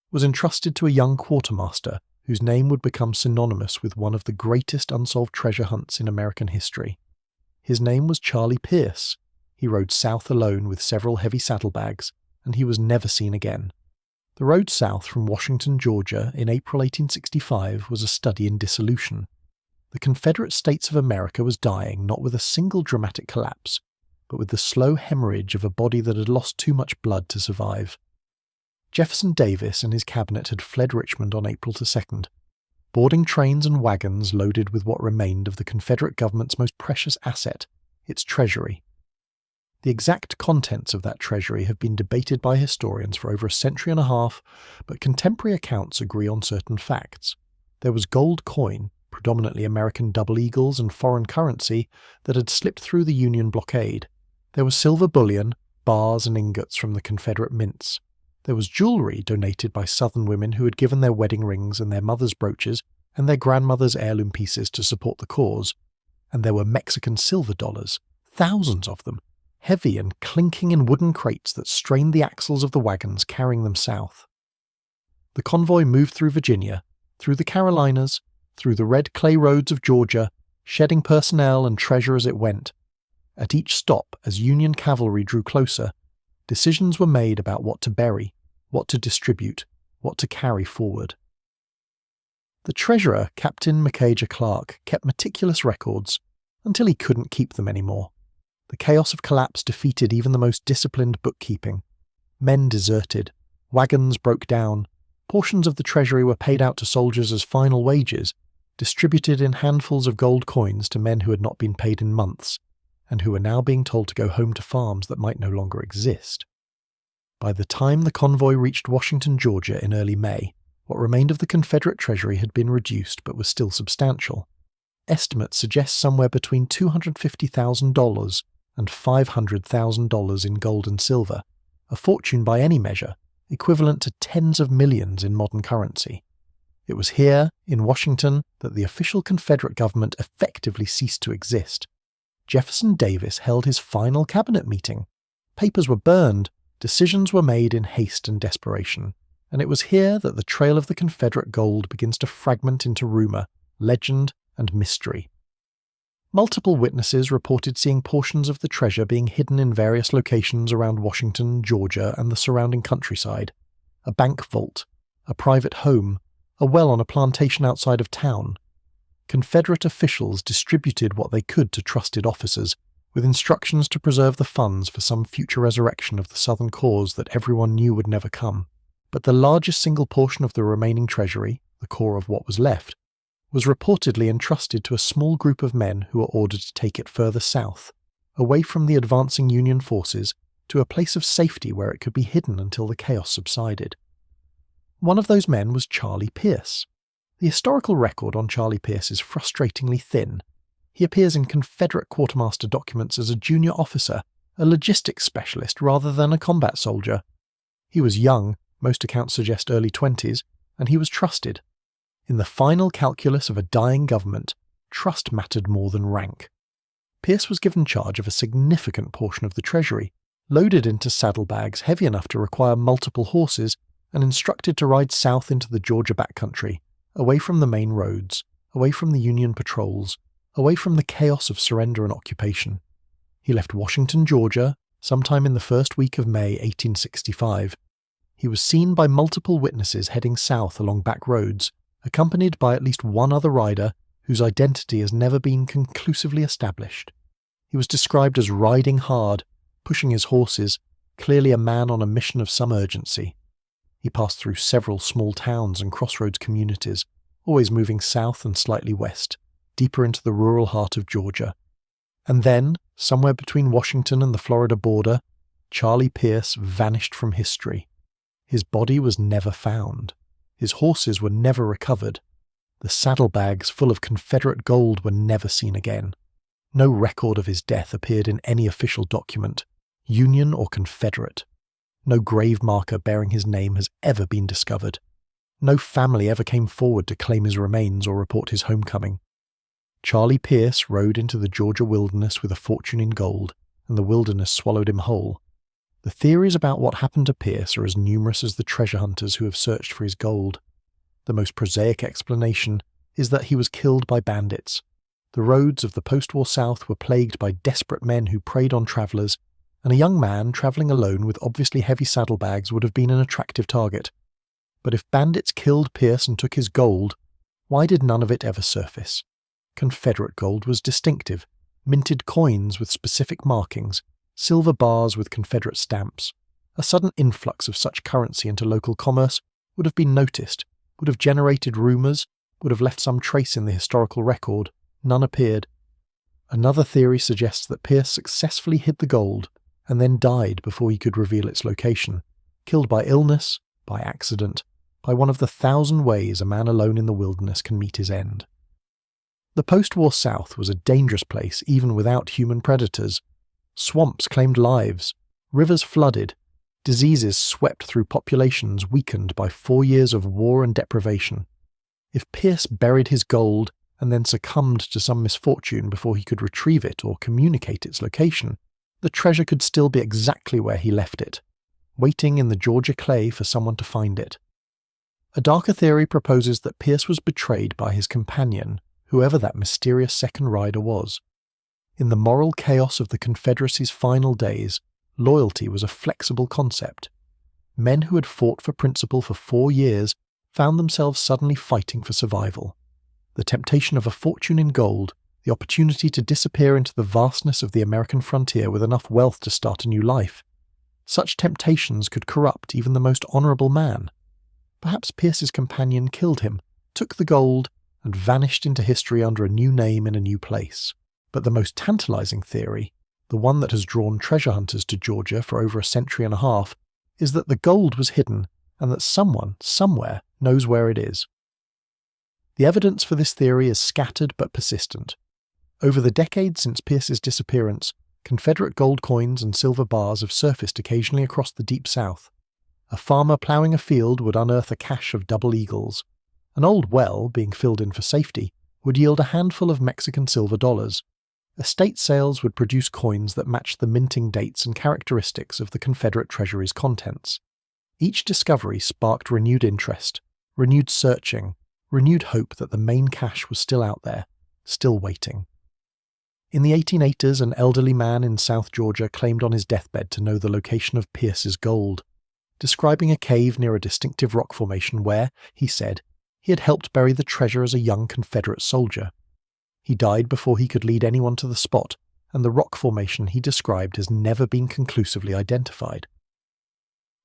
was entrusted to a young quartermaster whose name would become synonymous with one of the greatest unsolved treasure hunts in American history. His name was Charlie Pierce. He rode south alone with several heavy saddlebags, and he was never seen again. The road south from Washington, Georgia, in April 1865 was a study in dissolution. The Confederate States of America was dying not with a single dramatic collapse, but with the slow hemorrhage of a body that had lost too much blood to survive. Jefferson Davis and his cabinet had fled Richmond on April 2nd, boarding trains and wagons loaded with what remained of the Confederate government's most precious asset, its treasury. The exact contents of that treasury have been debated by historians for over a century and a half, but contemporary accounts agree on certain facts. There was gold coin, predominantly American double eagles and foreign currency, that had slipped through the Union blockade. There was silver bullion, bars and ingots from the Confederate mints. There was jewellery donated by Southern women who had given their wedding rings and their mothers' brooches and their grandmothers' heirloom pieces to support the cause. And there were Mexican silver dollars, thousands of them, heavy and clinking in wooden crates that strained the axles of the wagons carrying them south. The convoy moved through Virginia, through the Carolinas, through the red clay roads of Georgia, shedding personnel and treasure as it went. At each stop, as Union cavalry drew closer, decisions were made about what to bury, what to distribute, what to carry forward. The treasurer, Captain Macajah Clark, kept meticulous records until he couldn't keep them anymore. The chaos of collapse defeated even the most disciplined bookkeeping. Men deserted, wagons broke down, portions of the treasury were paid out to soldiers as final wages, distributed in handfuls of gold coins to men who had not been paid in months, and who were now being told to go home to farms that might no longer exist. By the time the convoy reached Washington, Georgia in early May, what remained of the Confederate treasury had been reduced but was still substantial. Estimates suggest somewhere between $250,000 and $500,000 in gold and silver, a fortune by any measure, equivalent to tens of millions in modern currency. It was here, in Washington, that the official Confederate government effectively ceased to exist. Jefferson Davis held his final cabinet meeting. Papers were burned, decisions were made in haste and desperation, and it was here that the trail of the Confederate gold begins to fragment into rumour, legend, and mystery. Multiple witnesses reported seeing portions of the treasure being hidden in various locations around Washington, Georgia, and the surrounding countryside. A bank vault, a private home, a well on a plantation outside of town. Confederate officials distributed what they could to trusted officers, with instructions to preserve the funds for some future resurrection of the Southern cause that everyone knew would never come. But the largest single portion of the remaining treasury, the core of what was left, was reportedly entrusted to a small group of men who were ordered to take it further south, away from the advancing Union forces, to a place of safety where it could be hidden until the chaos subsided. One of those men was Charlie Pierce. The historical record on Charlie Pierce is frustratingly thin. He appears in Confederate quartermaster documents as a junior officer, a logistics specialist rather than a combat soldier. He was young, most accounts suggest early 20s, and he was trusted. In the final calculus of a dying government, trust mattered more than rank. Pierce was given charge of a significant portion of the treasury, loaded into saddlebags heavy enough to require multiple horses, and instructed to ride south into the Georgia backcountry, away from the main roads, away from the Union patrols, away from the chaos of surrender and occupation. He left Washington, Georgia, sometime in the first week of May 1865. He was seen by multiple witnesses heading south along back roads, accompanied by at least one other rider whose identity has never been conclusively established. He was described as riding hard, pushing his horses, clearly a man on a mission of some urgency. He passed through several small towns and crossroads communities, always moving south and slightly west, deeper into the rural heart of Georgia. And then, somewhere between Washington and the Florida border, Charlie Pierce vanished from history. His body was never found. His horses were never recovered. The saddlebags full of Confederate gold were never seen again. No record of his death appeared in any official document, Union or Confederate. No grave marker bearing his name has ever been discovered. No family ever came forward to claim his remains or report his homecoming. Charlie Pierce rode into the Georgia wilderness with a fortune in gold, and the wilderness swallowed him whole. The theories about what happened to Pierce are as numerous as the treasure hunters who have searched for his gold. The most prosaic explanation is that he was killed by bandits. The roads of the post-war South were plagued by desperate men who preyed on travellers, and a young man travelling alone with obviously heavy saddlebags would have been an attractive target. But if bandits killed Pierce and took his gold, why did none of it ever surface? Confederate gold was distinctive, minted coins with specific markings, silver bars with Confederate stamps. A sudden influx of such currency into local commerce would have been noticed, would have generated rumours, would have left some trace in the historical record. None appeared. Another theory suggests that Pierce successfully hid the gold and then died before he could reveal its location, killed by illness, by accident, by one of the 1,000 ways a man alone in the wilderness can meet his end. The post-war South was a dangerous place even without human predators. Swamps claimed lives, rivers flooded, diseases swept through populations weakened by 4 years of war and deprivation. If Pierce buried his gold and then succumbed to some misfortune before he could retrieve it or communicate its location, the treasure could still be exactly where he left it, waiting in the Georgia clay for someone to find it. A darker theory proposes that Pierce was betrayed by his companion, whoever that mysterious second rider was. In the moral chaos of the Confederacy's final days, loyalty was a flexible concept. Men who had fought for principle for 4 years found themselves suddenly fighting for survival. The temptation of a fortune in gold, the opportunity to disappear into the vastness of the American frontier with enough wealth to start a new life. Such temptations could corrupt even the most honourable man. Perhaps Pierce's companion killed him, took the gold, and vanished into history under a new name in a new place. But the most tantalising theory, the one that has drawn treasure hunters to Georgia for over a century and a half, is that the gold was hidden and that someone, somewhere, knows where it is. The evidence for this theory is scattered but persistent. Over the decades since Pierce's disappearance, Confederate gold coins and silver bars have surfaced occasionally across the Deep South. A farmer ploughing a field would unearth a cache of double eagles. An old well, being filled in for safety, would yield a handful of Mexican silver dollars. Estate sales would produce coins that matched the minting dates and characteristics of the Confederate treasury's contents. Each discovery sparked renewed interest, renewed searching, renewed hope that the main cache was still out there, still waiting. In the 1880s, an elderly man in South Georgia claimed on his deathbed to know the location of Pierce's gold, describing a cave near a distinctive rock formation where, he said, he had helped bury the treasure as a young Confederate soldier. He died before he could lead anyone to the spot, and the rock formation he described has never been conclusively identified.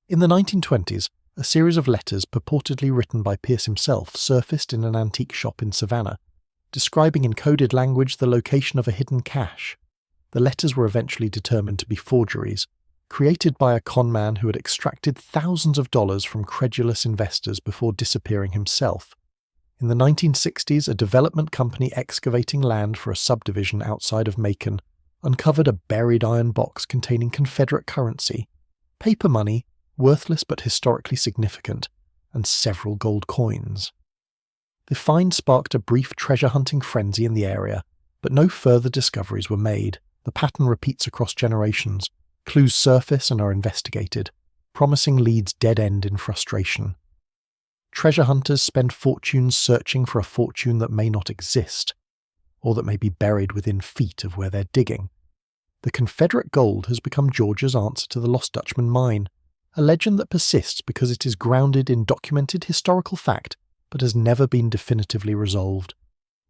In the 1920s, a series of letters purportedly written by Pierce himself surfaced in an antique shop in Savannah, describing in coded language the location of a hidden cache. The letters were eventually determined to be forgeries, created by a conman who had extracted thousands of dollars from credulous investors before disappearing himself. In the 1960s, a development company excavating land for a subdivision outside of Macon uncovered a buried iron box containing Confederate currency, paper money, worthless but historically significant, and several gold coins. The find sparked a brief treasure-hunting frenzy in the area, but no further discoveries were made. The pattern repeats across generations. Clues surface and are investigated. Promising leads dead end in frustration. Treasure hunters spend fortunes searching for a fortune that may not exist, or that may be buried within feet of where they're digging. The Confederate gold has become Georgia's answer to the Lost Dutchman mine, a legend that persists because it is grounded in documented historical fact but has never been definitively resolved.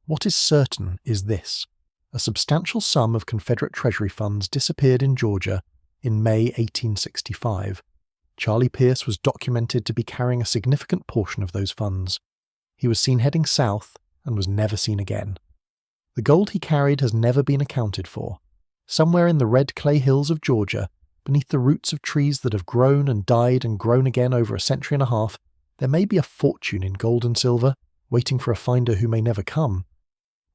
What is certain is this: a substantial sum of Confederate treasury funds disappeared in Georgia in May 1865. Charlie Pierce was documented to be carrying a significant portion of those funds. He was seen heading south and was never seen again. The gold he carried has never been accounted for. Somewhere in the red clay hills of Georgia, beneath the roots of trees that have grown and died and grown again over a century and a half, there may be a fortune in gold and silver, waiting for a finder who may never come.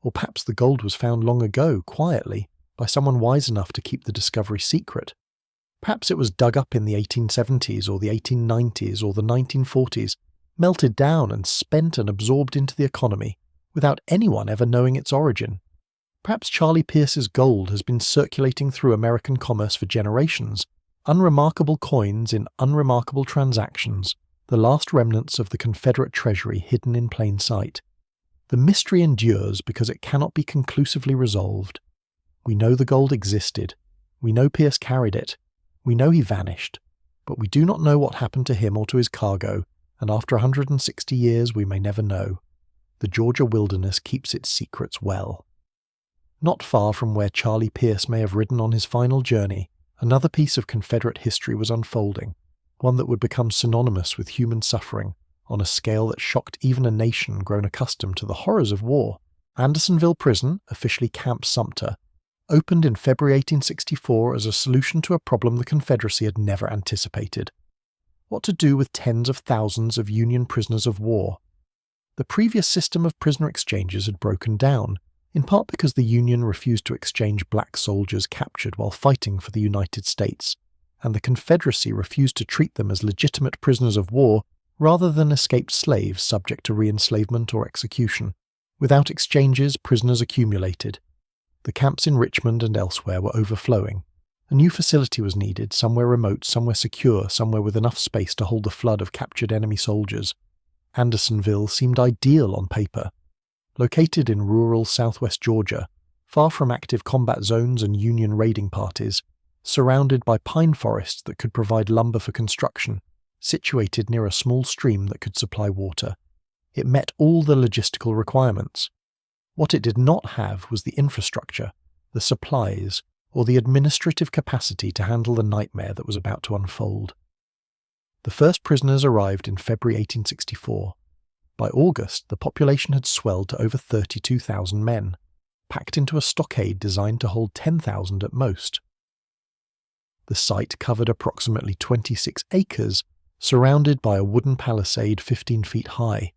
Or perhaps the gold was found long ago, quietly, by someone wise enough to keep the discovery secret. Perhaps it was dug up in the 1870s or the 1890s or the 1940s, melted down and spent and absorbed into the economy, without anyone ever knowing its origin. Perhaps Charlie Pierce's gold has been circulating through American commerce for generations, unremarkable coins in unremarkable transactions, the last remnants of the Confederate treasury hidden in plain sight. The mystery endures because it cannot be conclusively resolved. We know the gold existed. We know Pierce carried it. We know he vanished. But we do not know what happened to him or to his cargo, and after 160 years we may never know. The Georgia wilderness keeps its secrets well. Not far from where Charlie Pierce may have ridden on his final journey, another piece of Confederate history was unfolding, one that would become synonymous with human suffering on a scale that shocked even a nation grown accustomed to the horrors of war. Andersonville Prison, officially Camp Sumter, opened in February 1864 as a solution to a problem the Confederacy had never anticipated. What to do with tens of thousands of Union prisoners of war? The previous system of prisoner exchanges had broken down, in part because the Union refused to exchange black soldiers captured while fighting for the United States, and the Confederacy refused to treat them as legitimate prisoners of war rather than escaped slaves subject to re-enslavement or execution. Without exchanges, prisoners accumulated. The camps in Richmond and elsewhere were overflowing. A new facility was needed, somewhere remote, somewhere secure, somewhere with enough space to hold the flood of captured enemy soldiers. Andersonville seemed ideal on paper. Located in rural southwest Georgia, far from active combat zones and Union raiding parties, surrounded by pine forests that could provide lumber for construction, situated near a small stream that could supply water. It met all the logistical requirements. What it did not have was the infrastructure, the supplies, or the administrative capacity to handle the nightmare that was about to unfold. The first prisoners arrived in February 1864. By August, the population had swelled to over 32,000 men, packed into a stockade designed to hold 10,000 at most. The site covered approximately 26 acres, surrounded by a wooden palisade 15 feet high.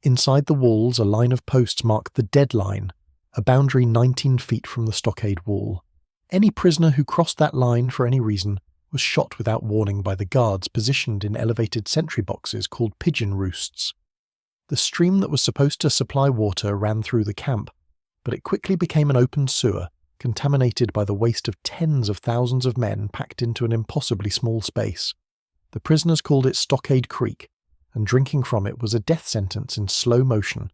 Inside the walls, a line of posts marked the dead line, a boundary 19 feet from the stockade wall. Any prisoner who crossed that line for any reason was shot without warning by the guards positioned in elevated sentry boxes called pigeon roosts. The stream that was supposed to supply water ran through the camp, but it quickly became an open sewer, contaminated by the waste of tens of thousands of men packed into an impossibly small space. The prisoners called it Stockade Creek, and drinking from it was a death sentence in slow motion.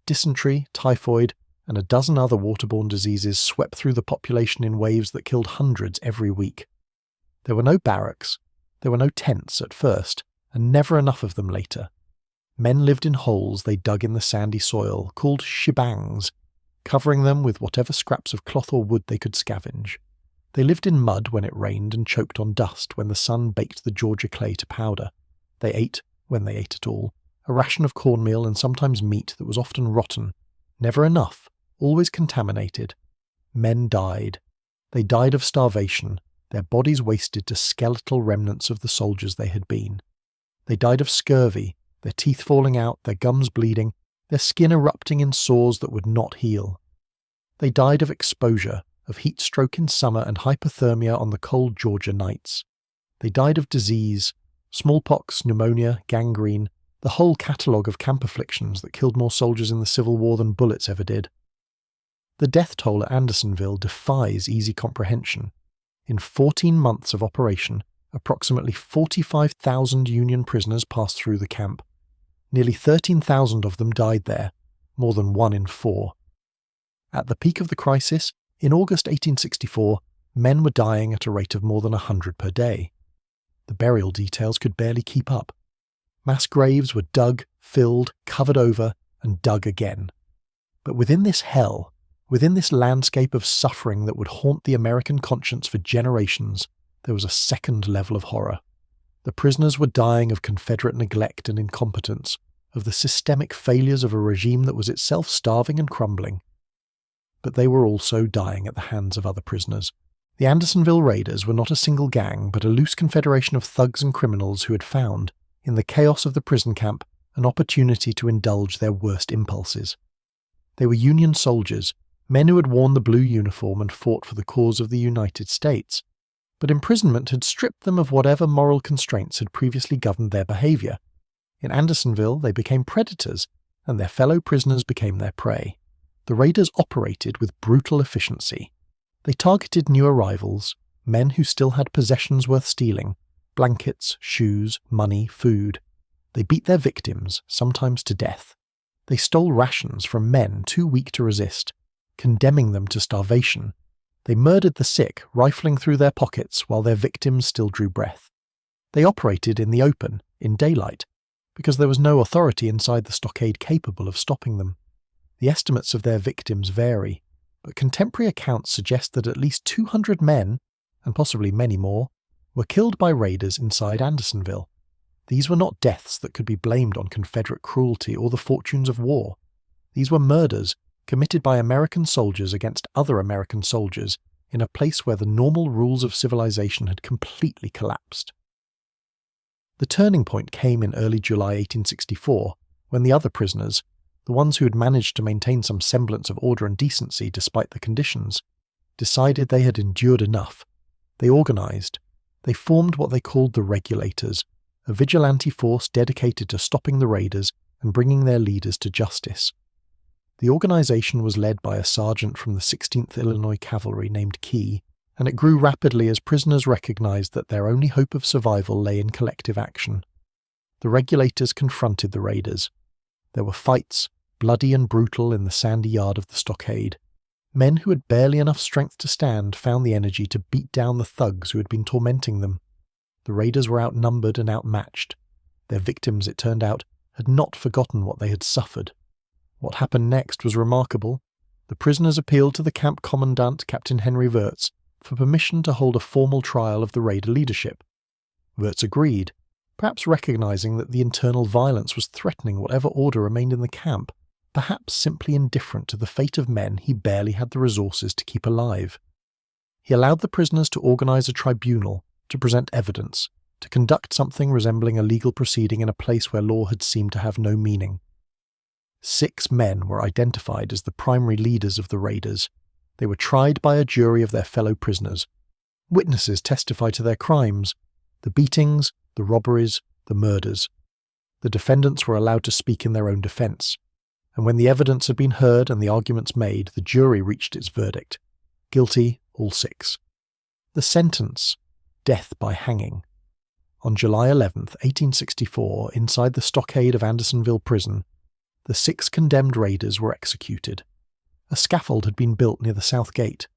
Dysentery, typhoid, and a dozen other waterborne diseases swept through the population in waves that killed hundreds every week. There were no barracks, there were no tents at first, and never enough of them later. Men lived in holes they dug in the sandy soil, called shebangs, covering them with whatever scraps of cloth or wood they could scavenge. They lived in mud when it rained and choked on dust when the sun baked the Georgia clay to powder. They ate, when they ate at all, a ration of cornmeal and sometimes meat that was often rotten. Never enough, always contaminated. Men died. They died of starvation, their bodies wasted to skeletal remnants of the soldiers they had been. They died of scurvy, their teeth falling out, their gums bleeding, their skin erupting in sores that would not heal. They died of exposure, of heat stroke in summer and hypothermia on the cold Georgia nights. They died of disease, smallpox, pneumonia, gangrene, the whole catalogue of camp afflictions that killed more soldiers in the Civil War than bullets ever did. The death toll at Andersonville defies easy comprehension. In 14 months of operation, approximately 45,000 Union prisoners passed through the camp. Nearly 13,000 of them died there, more than 1 in 4. At the peak of the crisis, in August 1864, men were dying at a rate of more than 100 per day. The burial details could barely keep up. Mass graves were dug, filled, covered over, and dug again. But within this hell, within this landscape of suffering that would haunt the American conscience for generations, there was a second level of horror. The prisoners were dying of Confederate neglect and incompetence, of the systemic failures of a regime that was itself starving and crumbling. But they were also dying at the hands of other prisoners. The Andersonville Raiders were not a single gang, but a loose confederation of thugs and criminals who had found, in the chaos of the prison camp, an opportunity to indulge their worst impulses. They were Union soldiers, men who had worn the blue uniform and fought for the cause of the United States. but imprisonment had stripped them of whatever moral constraints had previously governed their behaviour. In Andersonville, they became predators, and their fellow prisoners became their prey. The raiders operated with brutal efficiency. They targeted new arrivals, men who still had possessions worth stealing, blankets, shoes, money, food. They beat their victims, sometimes to death. They stole rations from men too weak to resist, condemning them to starvation. They murdered the sick, rifling through their pockets while their victims still drew breath. They operated in the open, in daylight, because there was no authority inside the stockade capable of stopping them. The estimates of their victims vary, but contemporary accounts suggest that at least 200 men, and possibly many more, were killed by raiders inside Andersonville. These were not deaths that could be blamed on Confederate cruelty or the fortunes of war. These were murders committed by American soldiers against other American soldiers in a place where the normal rules of civilization had completely collapsed. The turning point came in early July 1864, when the other prisoners, the ones who had managed to maintain some semblance of order and decency despite the conditions, decided they had endured enough. They organised. They formed what they called the Regulators, a vigilante force dedicated to stopping the raiders and bringing their leaders to justice. The organisation was led by a sergeant from the 16th Illinois Cavalry named Key, and it grew rapidly as prisoners recognised that their only hope of survival lay in collective action. The Regulators confronted the raiders. There were fights, bloody and brutal, in the sandy yard of the stockade. Men who had barely enough strength to stand found the energy to beat down the thugs who had been tormenting them. The raiders were outnumbered and outmatched. Their victims, it turned out, had not forgotten what they had suffered. What happened next was remarkable. The prisoners appealed to the camp commandant, Captain Henry Wirtz, for permission to hold a formal trial of the raider leadership. Wirtz agreed, perhaps recognising that the internal violence was threatening whatever order remained in the camp, perhaps simply indifferent to the fate of men he barely had the resources to keep alive. He allowed the prisoners to organise a tribunal, to present evidence, to conduct something resembling a legal proceeding in a place where law had seemed to have no meaning. 6 men were identified as the primary leaders of the raiders. They were tried by a jury of their fellow prisoners. Witnesses testified to their crimes, the beatings, the robberies, the murders. The defendants were allowed to speak in their own defence, and when the evidence had been heard and the arguments made, the jury reached its verdict. Guilty, all 6. The sentence: death by hanging. On July 11th, 1864, inside the stockade of Andersonville Prison, the 6 condemned raiders were executed. A scaffold had been built near the south gate.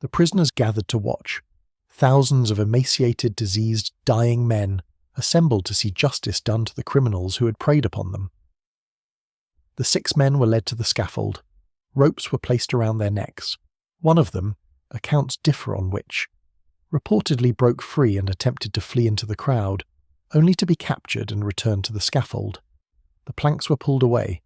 The prisoners gathered to watch. Thousands of emaciated, diseased, dying men assembled to see justice done to the criminals who had preyed upon them. The 6 men were led to the scaffold. Ropes were placed around their necks. One of them, accounts differ on which, reportedly broke free and attempted to flee into the crowd, only to be captured and returned to the scaffold. The planks were pulled away.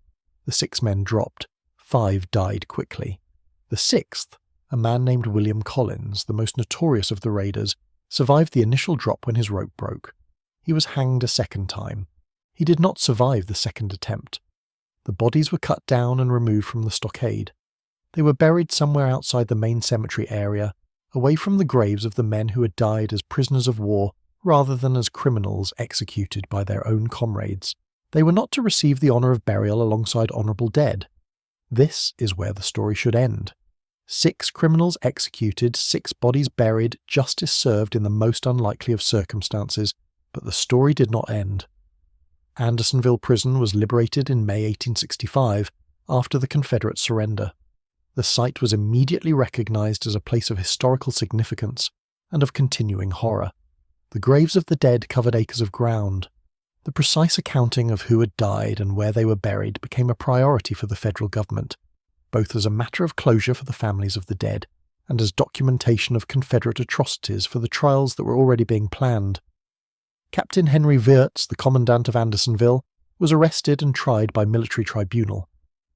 The 6 men dropped. 5 died quickly. The 6th, a man named William Collins, the most notorious of the raiders, survived the initial drop when his rope broke. He was hanged a second time. He did not survive the second attempt. The bodies were cut down and removed from the stockade. They were buried somewhere outside the main cemetery area, away from the graves of the men who had died as prisoners of war rather than as criminals executed by their own comrades. They were not to receive the honour of burial alongside honourable dead. This is where the story should end. 6 criminals executed, 6 bodies buried, justice served in the most unlikely of circumstances, but the story did not end. Andersonville Prison was liberated in May 1865, after the Confederate surrender. The site was immediately recognised as a place of historical significance and of continuing horror. The graves of the dead covered acres of ground. The precise accounting of who had died and where they were buried became a priority for the federal government, both as a matter of closure for the families of the dead and as documentation of Confederate atrocities for the trials that were already being planned. Captain Henry Wirtz, the commandant of Andersonville, was arrested and tried by military tribunal.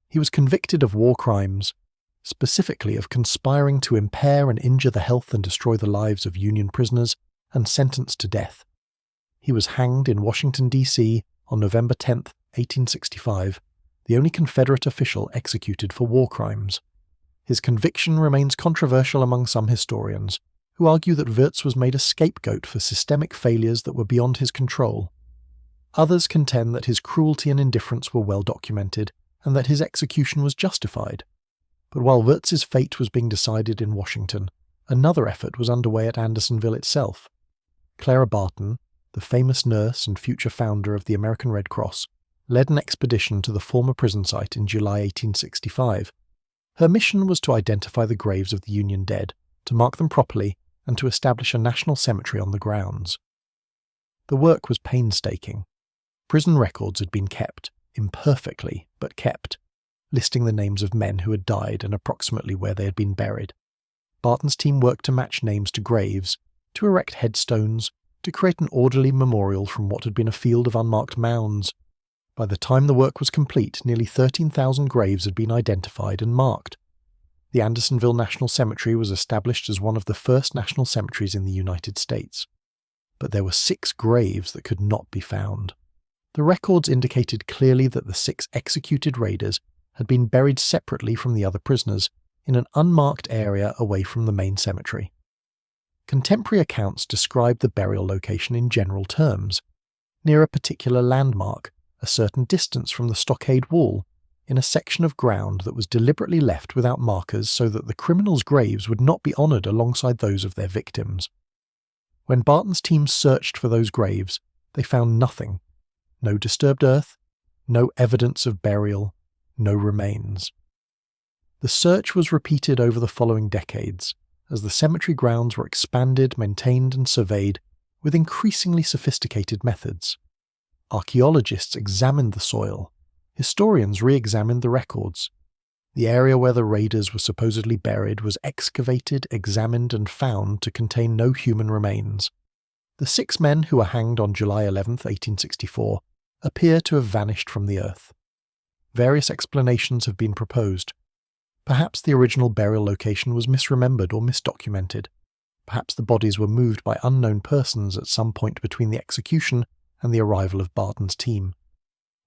He was convicted of war crimes, specifically of conspiring to impair and injure the health and destroy the lives of Union prisoners, and sentenced to death. He was hanged in Washington, D.C. on November 10, 1865, the only Confederate official executed for war crimes. His conviction remains controversial among some historians, who argue that Wirtz was made a scapegoat for systemic failures that were beyond his control. Others contend that his cruelty and indifference were well documented and that his execution was justified. But while Wirtz's fate was being decided in Washington, another effort was underway at Andersonville itself. Clara Barton, the famous nurse and future founder of the American Red Cross, led an expedition to the former prison site in July 1865. Her mission was to identify the graves of the Union dead, to mark them properly, and to establish a national cemetery on the grounds. The work was painstaking. Prison records had been kept, imperfectly, but kept, listing the names of men who had died and approximately where they had been buried. Barton's team worked to match names to graves, to erect headstones, to create an orderly memorial from what had been a field of unmarked mounds. By the time the work was complete, nearly 13,000 graves had been identified and marked. The Andersonville National Cemetery was established as one of the first national cemeteries in the United States. But there were 6 graves that could not be found. The records indicated clearly that the 6 executed raiders had been buried separately from the other prisoners in an unmarked area away from the main cemetery. Contemporary accounts describe the burial location in general terms, near a particular landmark, a certain distance from the stockade wall, in a section of ground that was deliberately left without markers so that the criminals' graves would not be honoured alongside those of their victims. When Barton's team searched for those graves, they found nothing. No disturbed earth, no evidence of burial, no remains. The search was repeated over the following decades, as the cemetery grounds were expanded, maintained and surveyed with increasingly sophisticated methods. Archaeologists examined the soil, historians re-examined the records. The area where the raiders were supposedly buried was excavated, examined and found to contain no human remains. The 6 men who were hanged on July 11, 1864, appear to have vanished from the earth. Various explanations have been proposed. Perhaps the original burial location was misremembered or misdocumented. Perhaps the bodies were moved by unknown persons at some point between the execution and the arrival of Barton's team.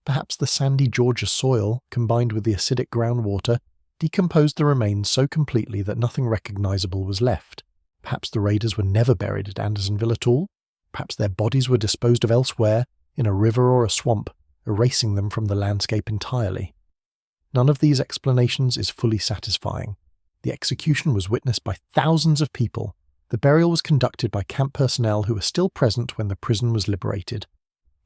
Perhaps the sandy Georgia soil, combined with the acidic groundwater, decomposed the remains so completely that nothing recognizable was left. Perhaps the raiders were never buried at Andersonville at all. Perhaps their bodies were disposed of elsewhere, in a river or a swamp, erasing them from the landscape entirely. None of these explanations is fully satisfying. The execution was witnessed by thousands of people. The burial was conducted by camp personnel who were still present when the prison was liberated.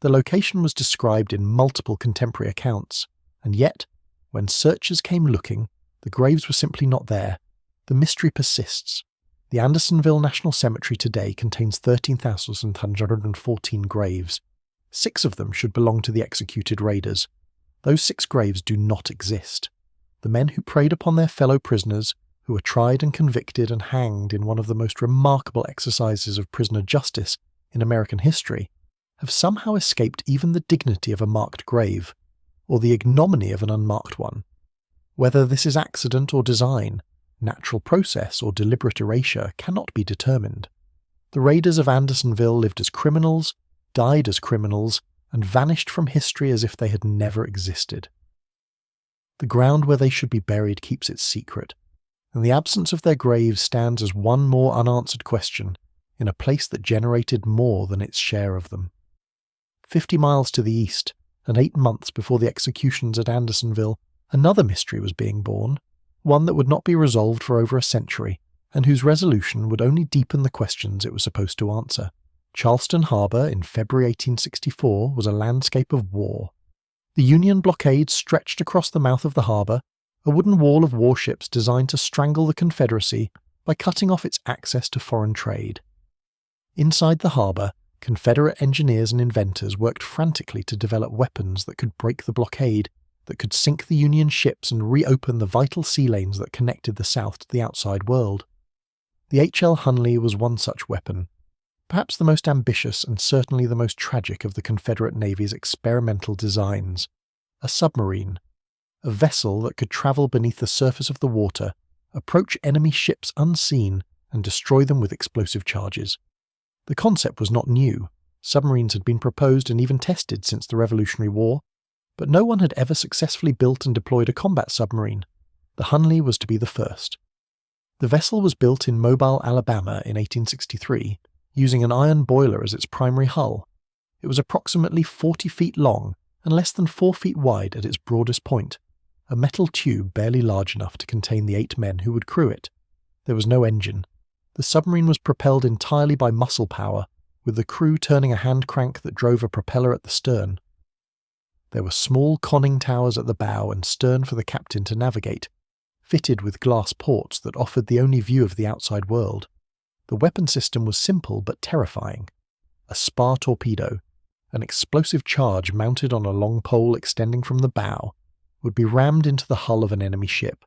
The location was described in multiple contemporary accounts, and yet, when searchers came looking, the graves were simply not there. The mystery persists. The Andersonville National Cemetery today contains 13,114 graves. 6 of them should belong to the executed raiders. Those 6 graves do not exist. The men who preyed upon their fellow prisoners, who were tried and convicted and hanged in one of the most remarkable exercises of prisoner justice in American history, have somehow escaped even the dignity of a marked grave, or the ignominy of an unmarked one. Whether this is accident or design, natural process or deliberate erasure cannot be determined. The raiders of Andersonville lived as criminals, died as criminals, and vanished from history as if they had never existed. The ground where they should be buried keeps its secret, and the absence of their graves stands as one more unanswered question in a place that generated more than its share of them. 50 miles to the east, and 8 months before the executions at Andersonville, another mystery was being born, one that would not be resolved for over a century, and whose resolution would only deepen the questions it was supposed to answer. Charleston Harbor in February 1864 was a landscape of war. The Union blockade stretched across the mouth of the harbor, a wooden wall of warships designed to strangle the Confederacy by cutting off its access to foreign trade. Inside the harbor, Confederate engineers and inventors worked frantically to develop weapons that could break the blockade, that could sink the Union ships and reopen the vital sea lanes that connected the South to the outside world. The H.L. Hunley was one such weapon, perhaps the most ambitious and certainly the most tragic of the Confederate Navy's experimental designs. A submarine, a vessel that could travel beneath the surface of the water, approach enemy ships unseen, and destroy them with explosive charges. The concept was not new. Submarines had been proposed and even tested since the Revolutionary War, but no one had ever successfully built and deployed a combat submarine. The Hunley was to be the first. The vessel was built in Mobile, Alabama in 1863, using an iron boiler as its primary hull. It was approximately 40 feet long and less than 4 feet wide at its broadest point, a metal tube barely large enough to contain the 8 men who would crew it. There was no engine. The submarine was propelled entirely by muscle power, with the crew turning a hand crank that drove a propeller at the stern. There were small conning towers at the bow and stern for the captain to navigate, fitted with glass ports that offered the only view of the outside world. The weapon system was simple but terrifying. A spar torpedo, an explosive charge mounted on a long pole extending from the bow, would be rammed into the hull of an enemy ship.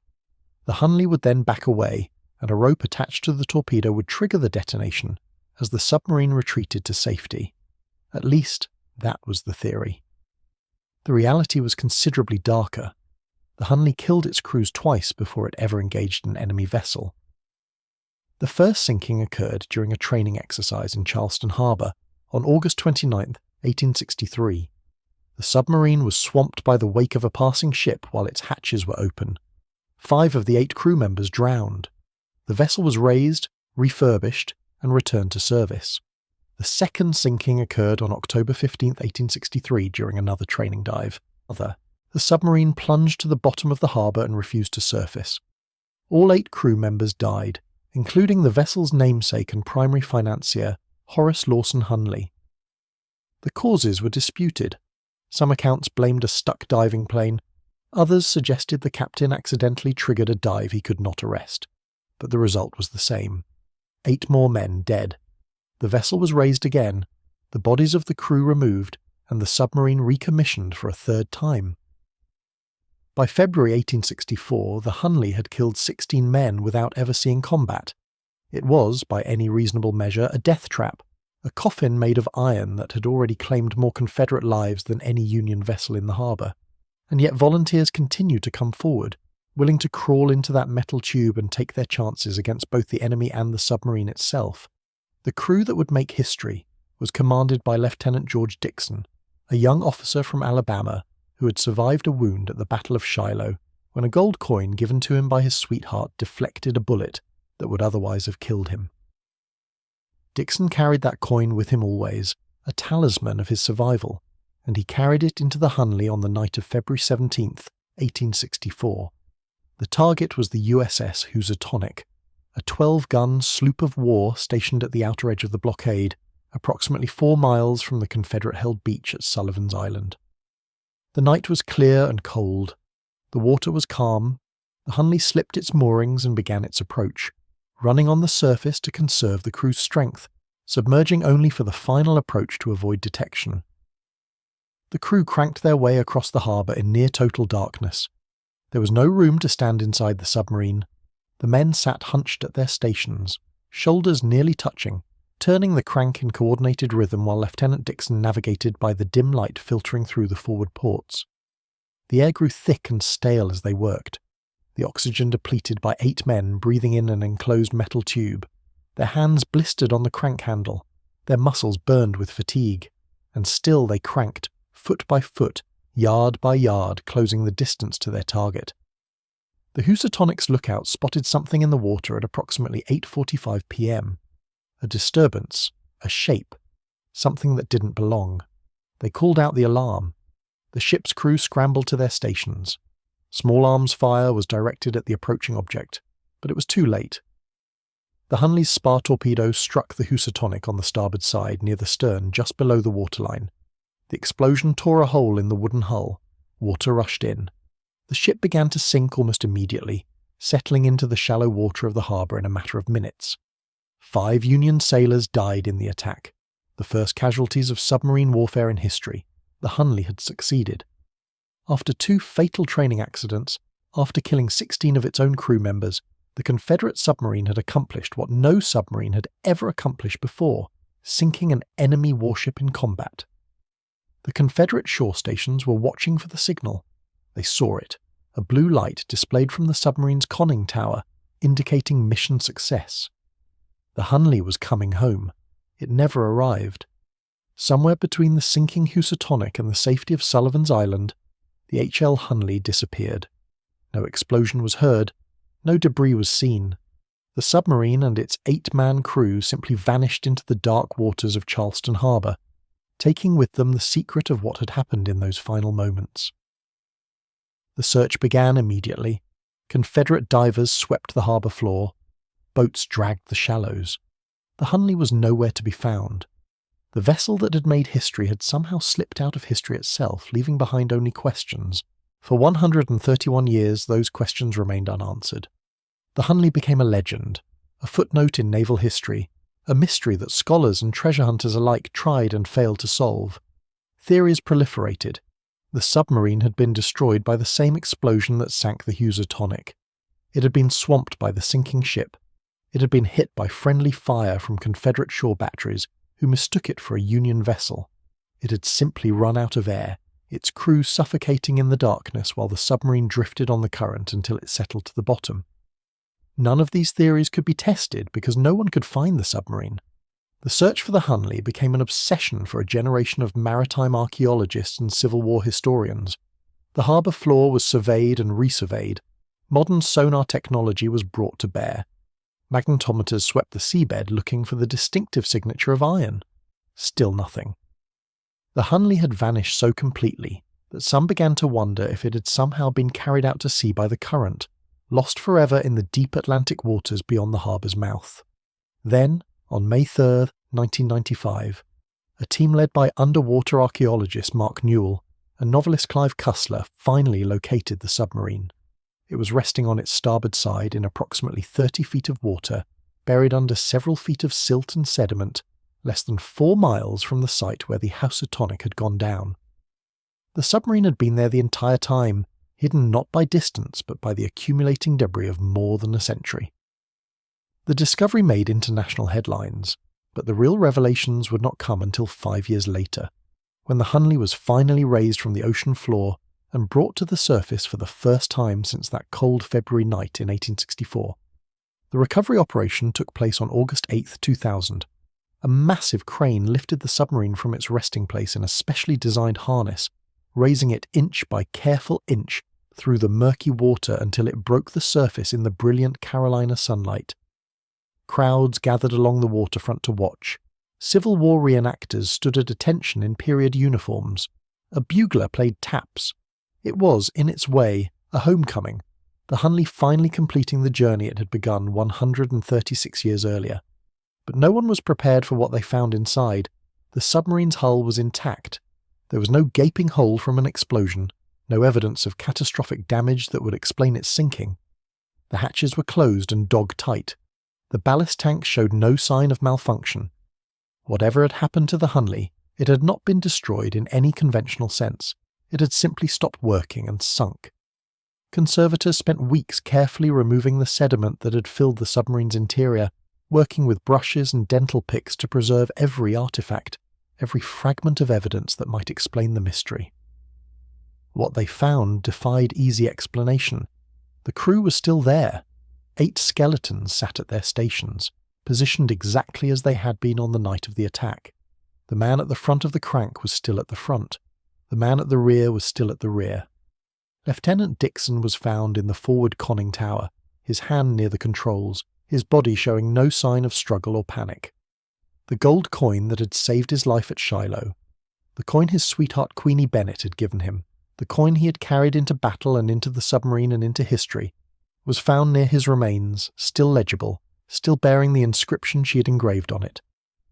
The Hunley would then back away, and a rope attached to the torpedo would trigger the detonation as the submarine retreated to safety. At least, that was the theory. The reality was considerably darker. The Hunley killed its crews twice before it ever engaged an enemy vessel. The first sinking occurred during a training exercise in Charleston Harbor on August 29, 1863. The submarine was swamped by the wake of a passing ship while its hatches were open. 5 of the 8 crew members drowned. The vessel was raised, refurbished, and returned to service. The second sinking occurred on October 15, 1863 during another training dive. The submarine plunged to the bottom of the harbour and refused to surface. All 8 crew members died, including the vessel's namesake and primary financier, Horace Lawson Hunley. The causes were disputed. Some accounts blamed a stuck diving plane. Others suggested the captain accidentally triggered a dive he could not arrest. But the result was the same. 8 more men dead. The vessel was raised again, the bodies of the crew removed, and the submarine recommissioned for a third time. By February 1864, the Hunley had killed 16 men without ever seeing combat. It was, by any reasonable measure, a death trap, a coffin made of iron that had already claimed more Confederate lives than any Union vessel in the harbour. And yet volunteers continued to come forward, willing to crawl into that metal tube and take their chances against both the enemy and the submarine itself. The crew that would make history was commanded by Lieutenant George Dixon, a young officer from Alabama who had survived a wound at the Battle of Shiloh when a gold coin given to him by his sweetheart deflected a bullet that would otherwise have killed him. Dixon carried that coin with him always, a talisman of his survival, and he carried it into the Hunley on the night of February 17, 1864. The target was the USS Housatonic, a 12-gun sloop of war stationed at the outer edge of the blockade, approximately 4 miles from the Confederate-held beach at Sullivan's Island. The night was clear and cold. The water was calm. The Hunley slipped its moorings and began its approach, running on the surface to conserve the crew's strength, submerging only for the final approach to avoid detection. The crew cranked their way across the harbour in near-total darkness. There was no room to stand inside the submarine. The men sat hunched at their stations, shoulders nearly touching, turning the crank in coordinated rhythm while Lieutenant Dixon navigated by the dim light filtering through the forward ports. The air grew thick and stale as they worked, the oxygen depleted by 8 men breathing in an enclosed metal tube. Their hands blistered on the crank handle, their muscles burned with fatigue, and still they cranked, foot by foot, yard by yard, closing the distance to their target. The Housatonic's lookout spotted something in the water at approximately 8:45 p.m. A disturbance, a shape, something that didn't belong. They called out the alarm. The ship's crew scrambled to their stations. Small arms fire was directed at the approaching object, but it was too late. The Hunley's spar torpedo struck the Housatonic on the starboard side near the stern just below the waterline. The explosion tore a hole in the wooden hull. Water rushed in. The ship began to sink almost immediately, settling into the shallow water of the harbour in a matter of minutes. 5 Union sailors died in the attack, the first casualties of submarine warfare in history. The Hunley had succeeded. After 2 fatal training accidents, after killing 16 of its own crew members, the Confederate submarine had accomplished what no submarine had ever accomplished before, sinking an enemy warship in combat. The Confederate shore stations were watching for the signal. They saw it, a blue light displayed from the submarine's conning tower, indicating mission success. The Hunley was coming home. It never arrived. Somewhere between the sinking Housatonic and the safety of Sullivan's Island, the H.L. Hunley disappeared. No explosion was heard. No debris was seen. The submarine and its 8-man crew simply vanished into the dark waters of Charleston Harbour, taking with them the secret of what had happened in those final moments. The search began immediately. Confederate divers swept the harbour floor. Boats dragged the shallows. The Hunley was nowhere to be found. The vessel that had made history had somehow slipped out of history itself, leaving behind only questions. For 131 years, those questions remained unanswered. The Hunley became a legend, a footnote in naval history, a mystery that scholars and treasure hunters alike tried and failed to solve. Theories proliferated. The submarine had been destroyed by the same explosion that sank the Housatonic. It had been swamped by the sinking ship. It had been hit by friendly fire from Confederate shore batteries, who mistook it for a Union vessel. It had simply run out of air, its crew suffocating in the darkness while the submarine drifted on the current until it settled to the bottom. None of these theories could be tested because no one could find the submarine. The search for the Hunley became an obsession for a generation of maritime archaeologists and Civil War historians. The harbour floor was surveyed and resurveyed. Modern sonar technology was brought to bear. Magnetometers swept the seabed looking for the distinctive signature of iron. Still nothing. The Hunley had vanished so completely that some began to wonder if it had somehow been carried out to sea by the current, lost forever in the deep Atlantic waters beyond the harbour's mouth. Then, on May 3, 1995, a team led by underwater archaeologist Mark Newell and novelist Clive Cussler finally located the submarine. It was resting on its starboard side in approximately 30 feet of water, buried under several feet of silt and sediment, less than 4 miles from the site where the Housatonic had gone down. The submarine had been there the entire time, hidden not by distance but by the accumulating debris of more than a century. The discovery made international headlines, but the real revelations would not come until 5 years later, when the Hunley was finally raised from the ocean floor and brought to the surface for the first time since that cold February night in 1864. The recovery operation took place on August 8, 2000. A massive crane lifted the submarine from its resting place in a specially designed harness, raising it inch by careful inch through the murky water until it broke the surface in the brilliant Carolina sunlight. Crowds gathered along the waterfront to watch. Civil War reenactors stood at attention in period uniforms. A bugler played taps. It was, in its way, a homecoming, the Hunley finally completing the journey it had begun 136 years earlier. But no one was prepared for what they found inside. The submarine's hull was intact. There was no gaping hole from an explosion, no evidence of catastrophic damage that would explain its sinking. The hatches were closed and dog-tight. The ballast tank showed no sign of malfunction. Whatever had happened to the Hunley, it had not been destroyed in any conventional sense. It had simply stopped working and sunk. Conservators spent weeks carefully removing the sediment that had filled the submarine's interior, working with brushes and dental picks to preserve every artifact, every fragment of evidence that might explain the mystery. What they found defied easy explanation. The crew was still there. 8 skeletons sat at their stations, positioned exactly as they had been on the night of the attack. The man at the front of the crank was still at the front. The man at the rear was still at the rear. Lieutenant Dixon was found in the forward conning tower, his hand near the controls, his body showing no sign of struggle or panic. The gold coin that had saved his life at Shiloh, the coin his sweetheart Queenie Bennett had given him, the coin he had carried into battle and into the submarine and into history, was found near his remains, still legible, still bearing the inscription she had engraved on it.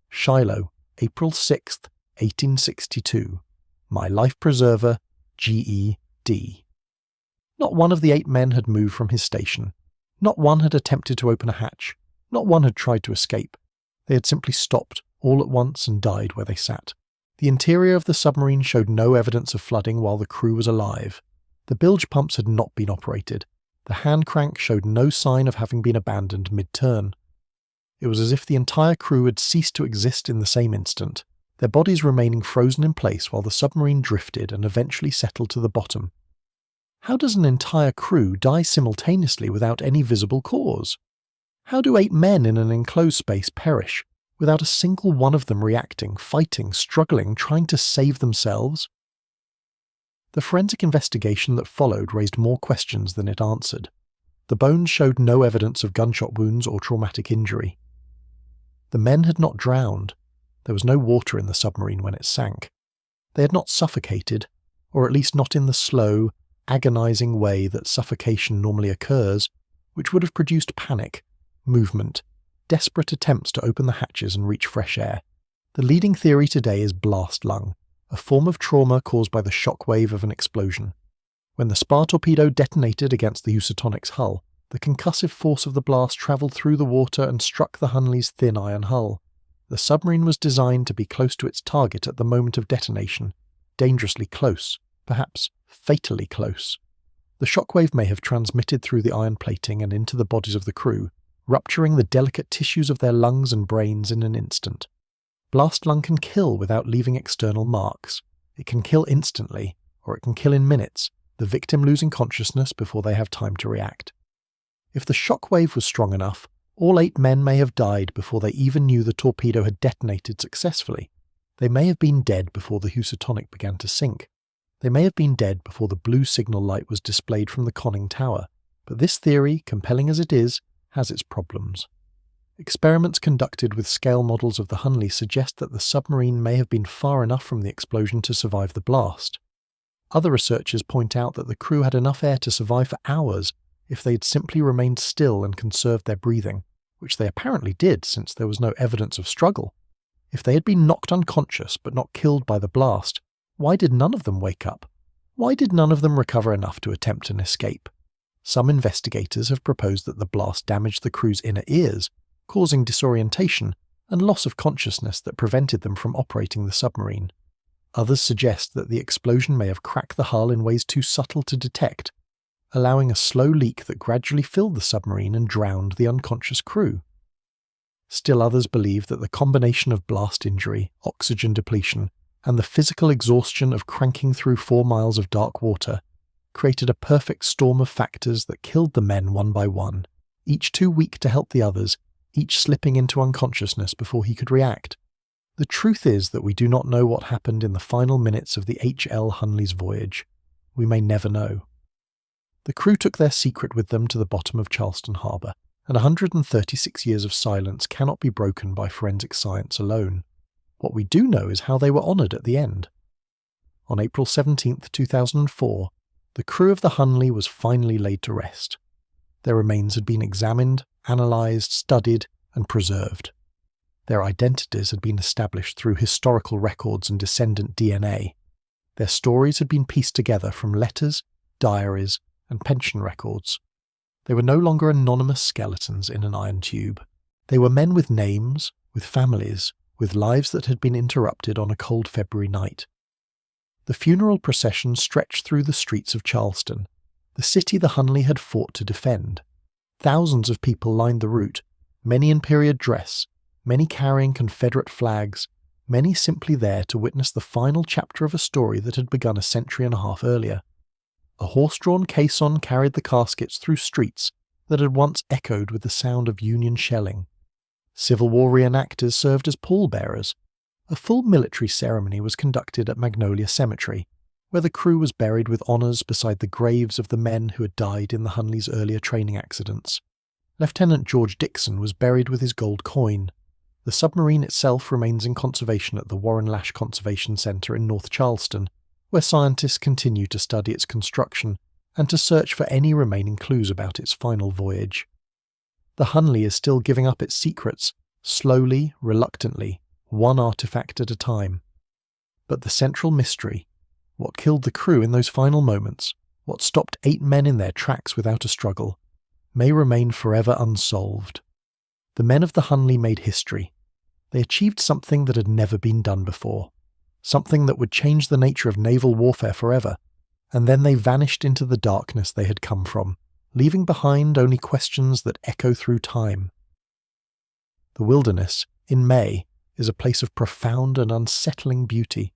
Shiloh, April 6, 1862. My life preserver, G.E.D. Not one of the 8 men had moved from his station. Not one had attempted to open a hatch. Not one had tried to escape. They had simply stopped, all at once, and died where they sat. The interior of the submarine showed no evidence of flooding while the crew was alive. The bilge pumps had not been operated. The hand crank showed no sign of having been abandoned mid-turn. It was as if the entire crew had ceased to exist in the same instant, their bodies remaining frozen in place while the submarine drifted and eventually settled to the bottom. How does an entire crew die simultaneously without any visible cause? How do 8 men in an enclosed space perish, without a single one of them reacting, fighting, struggling, trying to save themselves? The forensic investigation that followed raised more questions than it answered. The The bones showed no evidence of gunshot wounds or traumatic injury. The men had not drowned. There was no water in the submarine when it sank. They had not suffocated, or at least not in the slow, agonizing way that suffocation normally occurs, which would have produced panic, movement, desperate attempts to open the hatches and reach fresh air. The leading theory today is blast lung, a form of trauma caused by the shock wave of an explosion. When the spar torpedo detonated against the Housatonic's hull, the concussive force of the blast travelled through the water and struck the Hunley's thin iron hull. The submarine was designed to be close to its target at the moment of detonation, dangerously close, perhaps fatally close. The shockwave may have transmitted through the iron plating and into the bodies of the crew, rupturing the delicate tissues of their lungs and brains in an instant. Blast lung can kill without leaving external marks. It can kill instantly, or it can kill in minutes, the victim losing consciousness before they have time to react. If the shockwave was strong enough, all 8 men may have died before they even knew the torpedo had detonated successfully. They may have been dead before the Housatonic began to sink. They may have been dead before the blue signal light was displayed from the conning tower. But this theory, compelling as it is, has its problems. Experiments conducted with scale models of the Hunley suggest that the submarine may have been far enough from the explosion to survive the blast. Other researchers point out that the crew had enough air to survive for hours if they had simply remained still and conserved their breathing, which they apparently did since there was no evidence of struggle. If they had been knocked unconscious but not killed by the blast, why did none of them wake up? Why did none of them recover enough to attempt an escape? Some investigators have proposed that the blast damaged the crew's inner ears, causing disorientation and loss of consciousness that prevented them from operating the submarine. Others suggest that the explosion may have cracked the hull in ways too subtle to detect, allowing a slow leak that gradually filled the submarine and drowned the unconscious crew. Still others believe that the combination of blast injury, oxygen depletion, and the physical exhaustion of cranking through 4 miles of dark water created a perfect storm of factors that killed the men one by one, each too weak to help the others, each slipping into unconsciousness before he could react. The truth is that we do not know what happened in the final minutes of the H.L. Hunley's voyage. We may never know. The crew took their secret with them to the bottom of Charleston Harbour, and 136 years of silence cannot be broken by forensic science alone. What we do know is how they were honoured at the end. On April 17, 2004, the crew of the Hunley was finally laid to rest. Their remains had been examined, analysed, studied, and preserved. Their identities had been established through historical records and descendant DNA. Their stories had been pieced together from letters, diaries, and pension records. They were no longer anonymous skeletons in an iron tube. They were men with names, with families, with lives that had been interrupted on a cold February night. The funeral procession stretched through the streets of Charleston, the city the Hunley had fought to defend. Thousands of people lined the route, many in period dress, many carrying Confederate flags, many simply there to witness the final chapter of a story that had begun a century and a half earlier. A horse-drawn caisson carried the caskets through streets that had once echoed with the sound of Union shelling. Civil War reenactors served as pallbearers. A full military ceremony was conducted at Magnolia Cemetery, where the crew was buried with honours beside the graves of the men who had died in the Hunley's earlier training accidents. Lieutenant George Dixon was buried with his gold coin. The submarine itself remains in conservation at the Warren Lash Conservation Centre in North Charleston, where scientists continue to study its construction and to search for any remaining clues about its final voyage. The Hunley is still giving up its secrets, slowly, reluctantly, one artifact at a time. But the central mystery, what killed the crew in those final moments, what stopped 8 men in their tracks without a struggle, may remain forever unsolved. The men of the Hunley made history. They achieved something that had never been done before, something that would change the nature of naval warfare forever, and then they vanished into the darkness they had come from, leaving behind only questions that echo through time. The wilderness, in May, is a place of profound and unsettling beauty.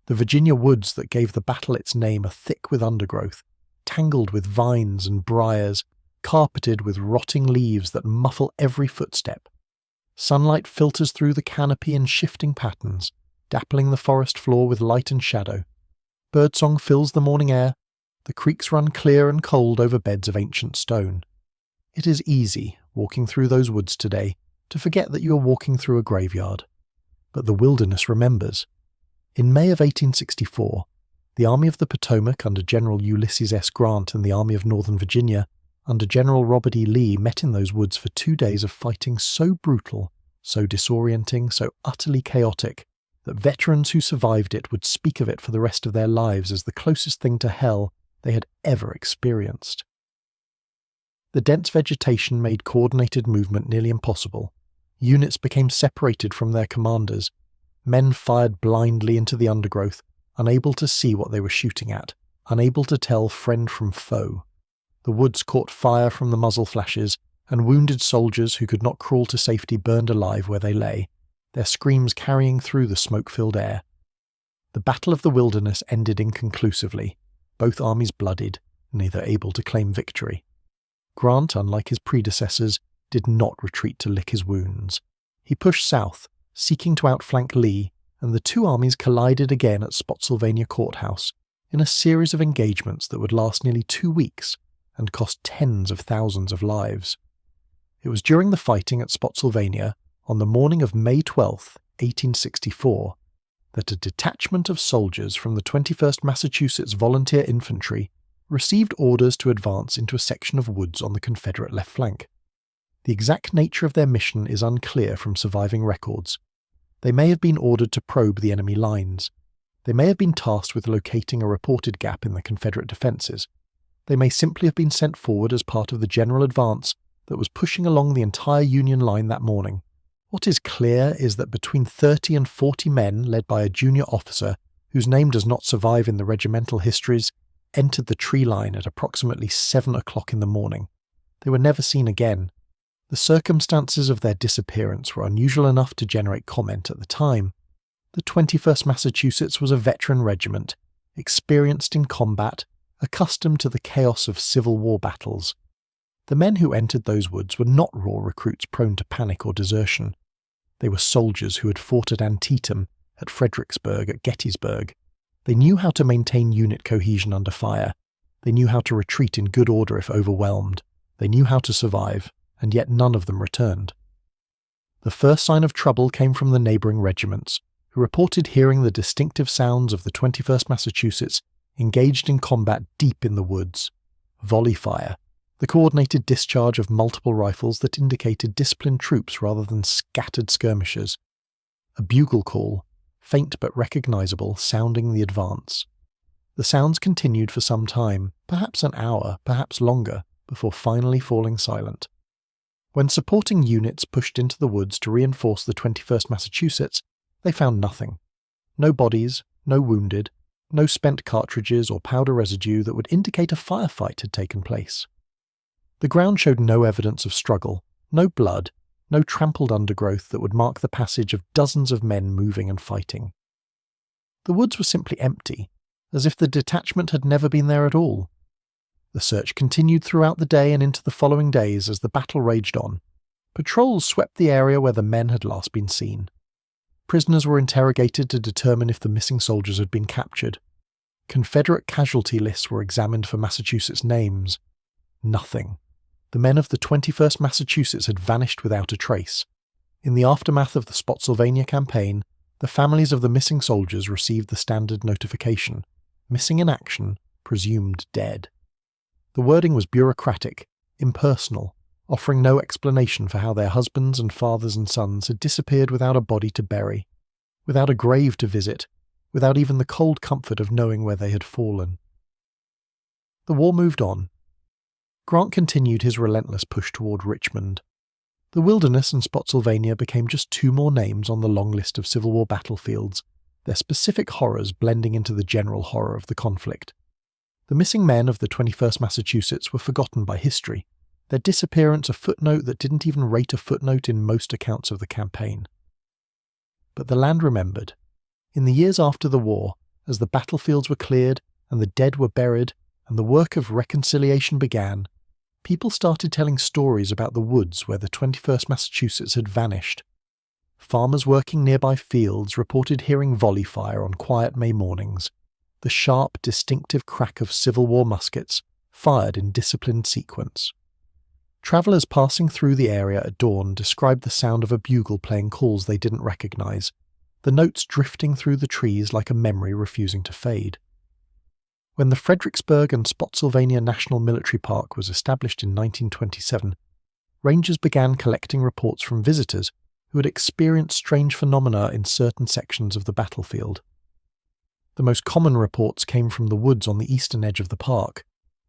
The Virginia woods that gave the battle its name are thick with undergrowth, tangled with vines and briars, carpeted with rotting leaves that muffle every footstep. Sunlight filters through the canopy in shifting patterns, dappling the forest floor with light and shadow. Birdsong fills the morning air. The creeks run clear and cold over beds of ancient stone. It is easy, walking through those woods today, to forget that you are walking through a graveyard. But the wilderness remembers. In May of 1864, the Army of the Potomac under General Ulysses S. Grant and the Army of Northern Virginia under General Robert E. Lee met in those woods for 2 days of fighting so brutal, so disorienting, so utterly chaotic, that veterans who survived it would speak of it for the rest of their lives as the closest thing to hell they had ever experienced. The dense vegetation made coordinated movement nearly impossible. Units became separated from their commanders. Men fired blindly into the undergrowth, unable to see what they were shooting at, unable to tell friend from foe. The woods caught fire from the muzzle flashes, and wounded soldiers who could not crawl to safety burned alive where they lay, their screams carrying through the smoke-filled air. The Battle of the Wilderness ended inconclusively, both armies bloodied, neither able to claim victory. Grant, unlike his predecessors, did not retreat to lick his wounds. He pushed south, seeking to outflank Lee, and the two armies collided again at Spotsylvania Courthouse in a series of engagements that would last nearly 2 weeks and cost tens of thousands of lives. It was during the fighting at Spotsylvania, on the morning of May 12, 1864, that a detachment of soldiers from the 21st Massachusetts Volunteer Infantry received orders to advance into a section of woods on the Confederate left flank. The exact nature of their mission is unclear from surviving records. They may have been ordered to probe the enemy lines. They may have been tasked with locating a reported gap in the Confederate defences. They may simply have been sent forward as part of the general advance that was pushing along the entire Union line that morning. What is clear is that between 30 and 40 men, led by a junior officer whose name does not survive in the regimental histories, entered the tree line at approximately 7 o'clock in the morning. They were never seen again. The circumstances of their disappearance were unusual enough to generate comment at the time. The 21st Massachusetts was a veteran regiment, experienced in combat, accustomed to the chaos of Civil War battles. The men who entered those woods were not raw recruits prone to panic or desertion. They were soldiers who had fought at Antietam, at Fredericksburg, at Gettysburg. They knew how to maintain unit cohesion under fire. They knew how to retreat in good order if overwhelmed. They knew how to survive, and yet none of them returned. The first sign of trouble came from the neighbouring regiments, who reported hearing the distinctive sounds of the 21st Massachusetts engaged in combat deep in the woods. Volley fire, the coordinated discharge of multiple rifles that indicated disciplined troops rather than scattered skirmishers. A bugle call, faint but recognisable, sounding the advance. The sounds continued for some time, perhaps an hour, perhaps longer, before finally falling silent. When supporting units pushed into the woods to reinforce the 21st Massachusetts, they found nothing. No bodies, no wounded, no spent cartridges or powder residue that would indicate a firefight had taken place. The ground showed no evidence of struggle, no blood, no trampled undergrowth that would mark the passage of dozens of men moving and fighting. The woods were simply empty, as if the detachment had never been there at all. The search continued throughout the day and into the following days as the battle raged on. Patrols swept the area where the men had last been seen. Prisoners were interrogated to determine if the missing soldiers had been captured. Confederate casualty lists were examined for Massachusetts names. Nothing. The men of the 21st Massachusetts had vanished without a trace. In the aftermath of the Spotsylvania campaign, the families of the missing soldiers received the standard notification: missing in action, presumed dead. The wording was bureaucratic, impersonal, offering no explanation for how their husbands and fathers and sons had disappeared without a body to bury, without a grave to visit, without even the cold comfort of knowing where they had fallen. The war moved on. Grant continued his relentless push toward Richmond. The Wilderness and Spotsylvania became just 2 more names on the long list of Civil War battlefields, their specific horrors blending into the general horror of the conflict. The missing men of the 21st Massachusetts were forgotten by history, their disappearance a footnote that didn't even rate a footnote in most accounts of the campaign. But the land remembered. In the years after the war, as the battlefields were cleared and the dead were buried and the work of reconciliation began, people started telling stories about the woods where the 21st Massachusetts had vanished. Farmers working nearby fields reported hearing volley fire on quiet May mornings, the sharp, distinctive crack of Civil War muskets fired in disciplined sequence. Travellers passing through the area at dawn described the sound of a bugle playing calls they didn't recognise, the notes drifting through the trees like a memory refusing to fade. When the Fredericksburg and Spotsylvania National Military Park was established in 1927, rangers began collecting reports from visitors who had experienced strange phenomena in certain sections of the battlefield. The most common reports came from the woods on the eastern edge of the park,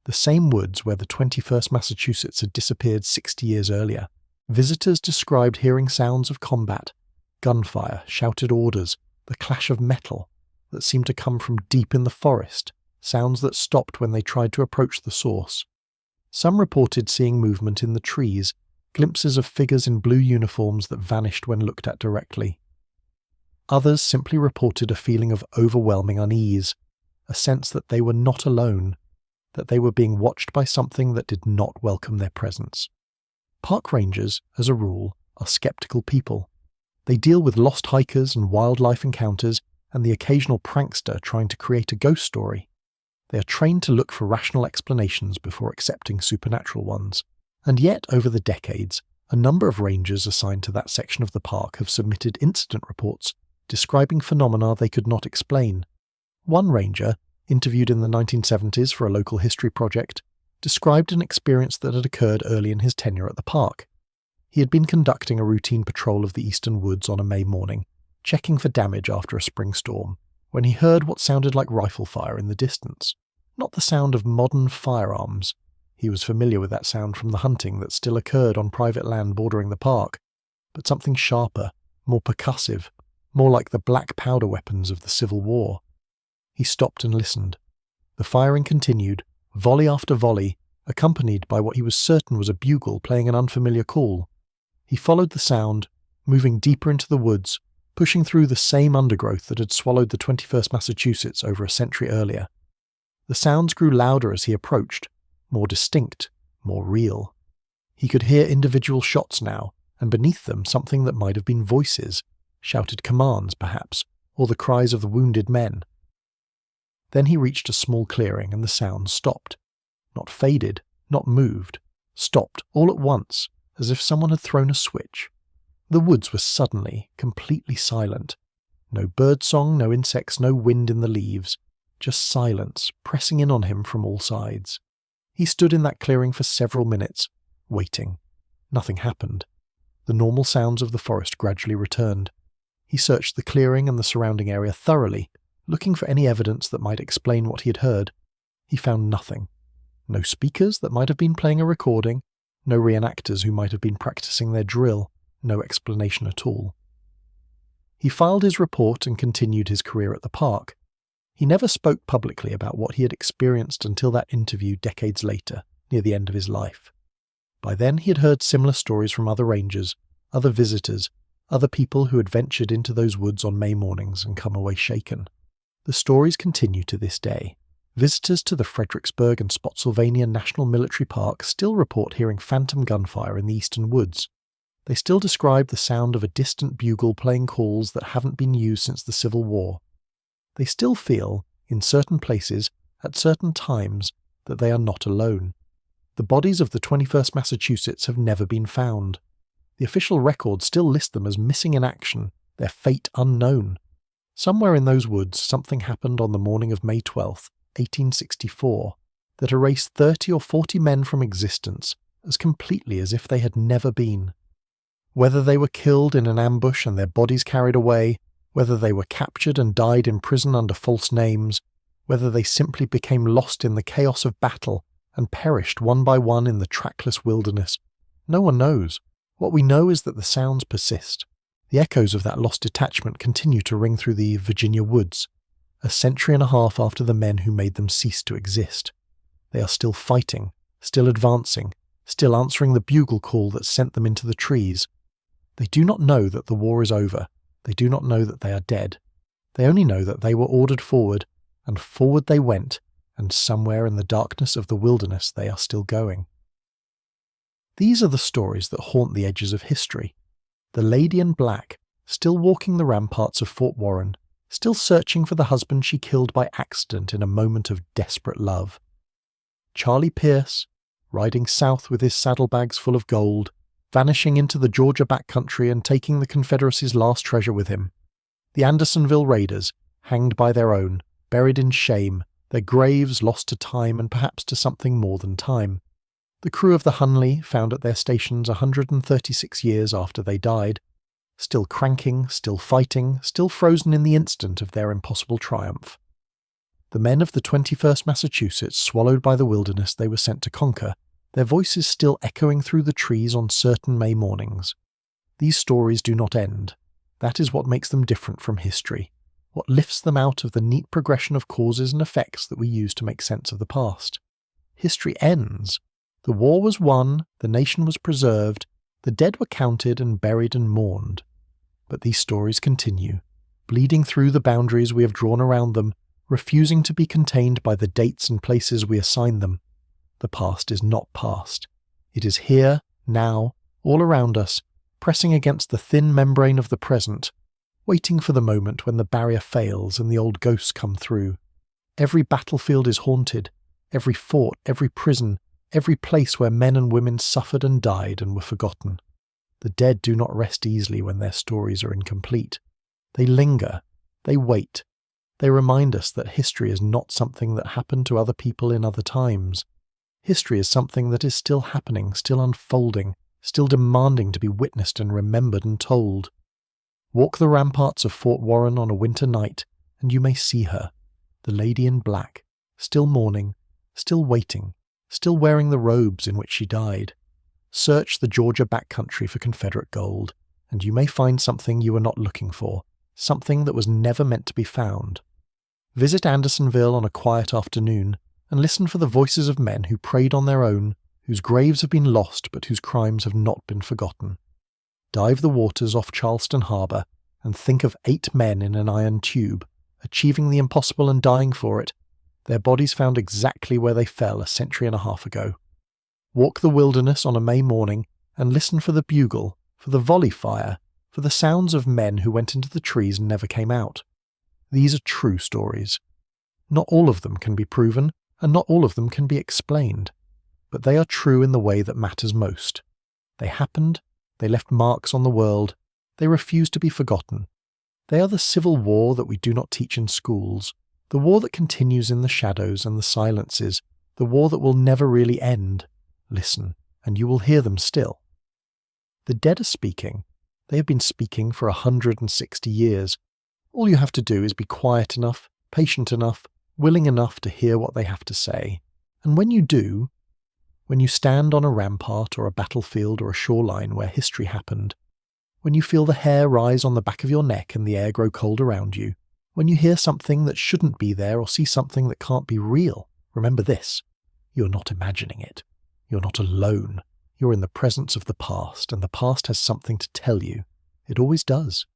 the same woods where the 21st Massachusetts had disappeared 60 years earlier. Visitors described hearing sounds of combat, gunfire, shouted orders, the clash of metal that seemed to come from deep in the forest, sounds that stopped when they tried to approach the source. Some reported seeing movement in the trees, glimpses of figures in blue uniforms that vanished when looked at directly. Others simply reported a feeling of overwhelming unease, a sense that they were not alone, that they were being watched by something that did not welcome their presence. Park rangers, as a rule, are skeptical people. They deal with lost hikers and wildlife encounters and the occasional prankster trying to create a ghost story. They are trained to look for rational explanations before accepting supernatural ones. And yet, over the decades, a number of rangers assigned to that section of the park have submitted incident reports describing phenomena they could not explain. One ranger, interviewed in the 1970s for a local history project, described an experience that had occurred early in his tenure at the park. He had been conducting a routine patrol of the eastern woods on a May morning, checking for damage after a spring storm, when he heard what sounded like rifle fire in the distance. Not the sound of modern firearms. He was familiar with that sound from the hunting that still occurred on private land bordering the park, but something sharper, more percussive, more like the black powder weapons of the Civil War. He stopped and listened. The firing continued, volley after volley, accompanied by what he was certain was a bugle playing an unfamiliar call. He followed the sound, moving deeper into the woods, pushing through the same undergrowth that had swallowed the 21st Massachusetts over a century earlier. The sounds grew louder as he approached, more distinct, more real. He could hear individual shots now, and beneath them something that might have been voices, shouted commands perhaps, or the cries of the wounded men. Then he reached a small clearing and the sound stopped. Not faded, not moved, stopped all at once, as if someone had thrown a switch. The woods were suddenly, completely silent. No birdsong, no insects, no wind in the leaves. Just silence, pressing in on him from all sides. He stood in that clearing for several minutes, waiting. Nothing happened. The normal sounds of the forest gradually returned. He searched the clearing and the surrounding area thoroughly, looking for any evidence that might explain what he had heard. He found nothing. No speakers that might have been playing a recording, no reenactors who might have been practicing their drill, no explanation at all. He filed his report and continued his career at the park. He never spoke publicly about what he had experienced until that interview decades later, near the end of his life. By then he had heard similar stories from other rangers, other visitors, other people who had ventured into those woods on May mornings and come away shaken. The stories continue to this day. Visitors to the Fredericksburg and Spotsylvania National Military Park still report hearing phantom gunfire in the eastern woods. They still describe the sound of a distant bugle playing calls that haven't been used since the Civil War. They still feel, in certain places, at certain times, that they are not alone. The bodies of the 21st Massachusetts have never been found. The official records still list them as missing in action, their fate unknown. Somewhere in those woods something happened on the morning of May 12, 1864, that erased 30 or 40 men from existence as completely as if they had never been. Whether they were killed in an ambush and their bodies carried away, whether they were captured and died in prison under false names, whether they simply became lost in the chaos of battle and perished one by one in the trackless wilderness, no one knows. What we know is that the sounds persist. The echoes of that lost detachment continue to ring through the Virginia woods, a century and a half after the men who made them ceased to exist. They are still fighting, still advancing, still answering the bugle call that sent them into the trees. They do not know that the war is over. They do not know that they are dead. They only know that they were ordered forward, and forward they went, and somewhere in the darkness of the wilderness they are still going. These are the stories that haunt the edges of history. The lady in black, still walking the ramparts of Fort Warren, still searching for the husband she killed by accident in a moment of desperate love. Charlie Pierce, riding south with his saddlebags full of gold, vanishing into the Georgia backcountry and taking the Confederacy's last treasure with him. The Andersonville Raiders, hanged by their own, buried in shame, their graves lost to time and perhaps to something more than time. The crew of the Hunley, found at their stations 136 years after they died, still cranking, still fighting, still frozen in the instant of their impossible triumph. The men of the 21st Massachusetts, swallowed by the wilderness they were sent to conquer, their voices still echoing through the trees on certain May mornings. These stories do not end. That is what makes them different from history, what lifts them out of the neat progression of causes and effects that we use to make sense of the past. History ends. The war was won, the nation was preserved, the dead were counted and buried and mourned. But these stories continue, bleeding through the boundaries we have drawn around them, refusing to be contained by the dates and places we assign them. The past is not past. It is here, now, all around us, pressing against the thin membrane of the present, waiting for the moment when the barrier fails and the old ghosts come through. Every battlefield is haunted, every fort, every prison, every place where men and women suffered and died and were forgotten. The dead do not rest easily when their stories are incomplete. They linger, they wait. They remind us that history is not something that happened to other people in other times. History is something that is still happening, still unfolding, still demanding to be witnessed and remembered and told. Walk the ramparts of Fort Warren on a winter night, and you may see her, the lady in black, still mourning, still waiting, still wearing the robes in which she died. Search the Georgia backcountry for Confederate gold, and you may find something you were not looking for, something that was never meant to be found. Visit Andersonville on a quiet afternoon, and listen for the voices of men who prayed on their own, whose graves have been lost but whose crimes have not been forgotten. Dive the waters off Charleston Harbor, and think of 8 men in an iron tube, achieving the impossible and dying for it, their bodies found exactly where they fell a century and a half ago. Walk the wilderness on a May morning, and listen for the bugle, for the volley fire, for the sounds of men who went into the trees and never came out. These are true stories. Not all of them can be proven, and not all of them can be explained, but they are true in the way that matters most. They happened, they left marks on the world, they refuse to be forgotten. They are the civil war that we do not teach in schools, the war that continues in the shadows and the silences, the war that will never really end. Listen, and you will hear them still. The dead are speaking. They have been speaking for 160 years. All you have to do is be quiet enough, patient enough, willing enough to hear what they have to say. And when you do, when you stand on a rampart or a battlefield or a shoreline where history happened, when you feel the hair rise on the back of your neck and the air grow cold around you, when you hear something that shouldn't be there or see something that can't be real, remember this: you're not imagining it. You're not alone. You're in the presence of the past, and the past has something to tell you. It always does.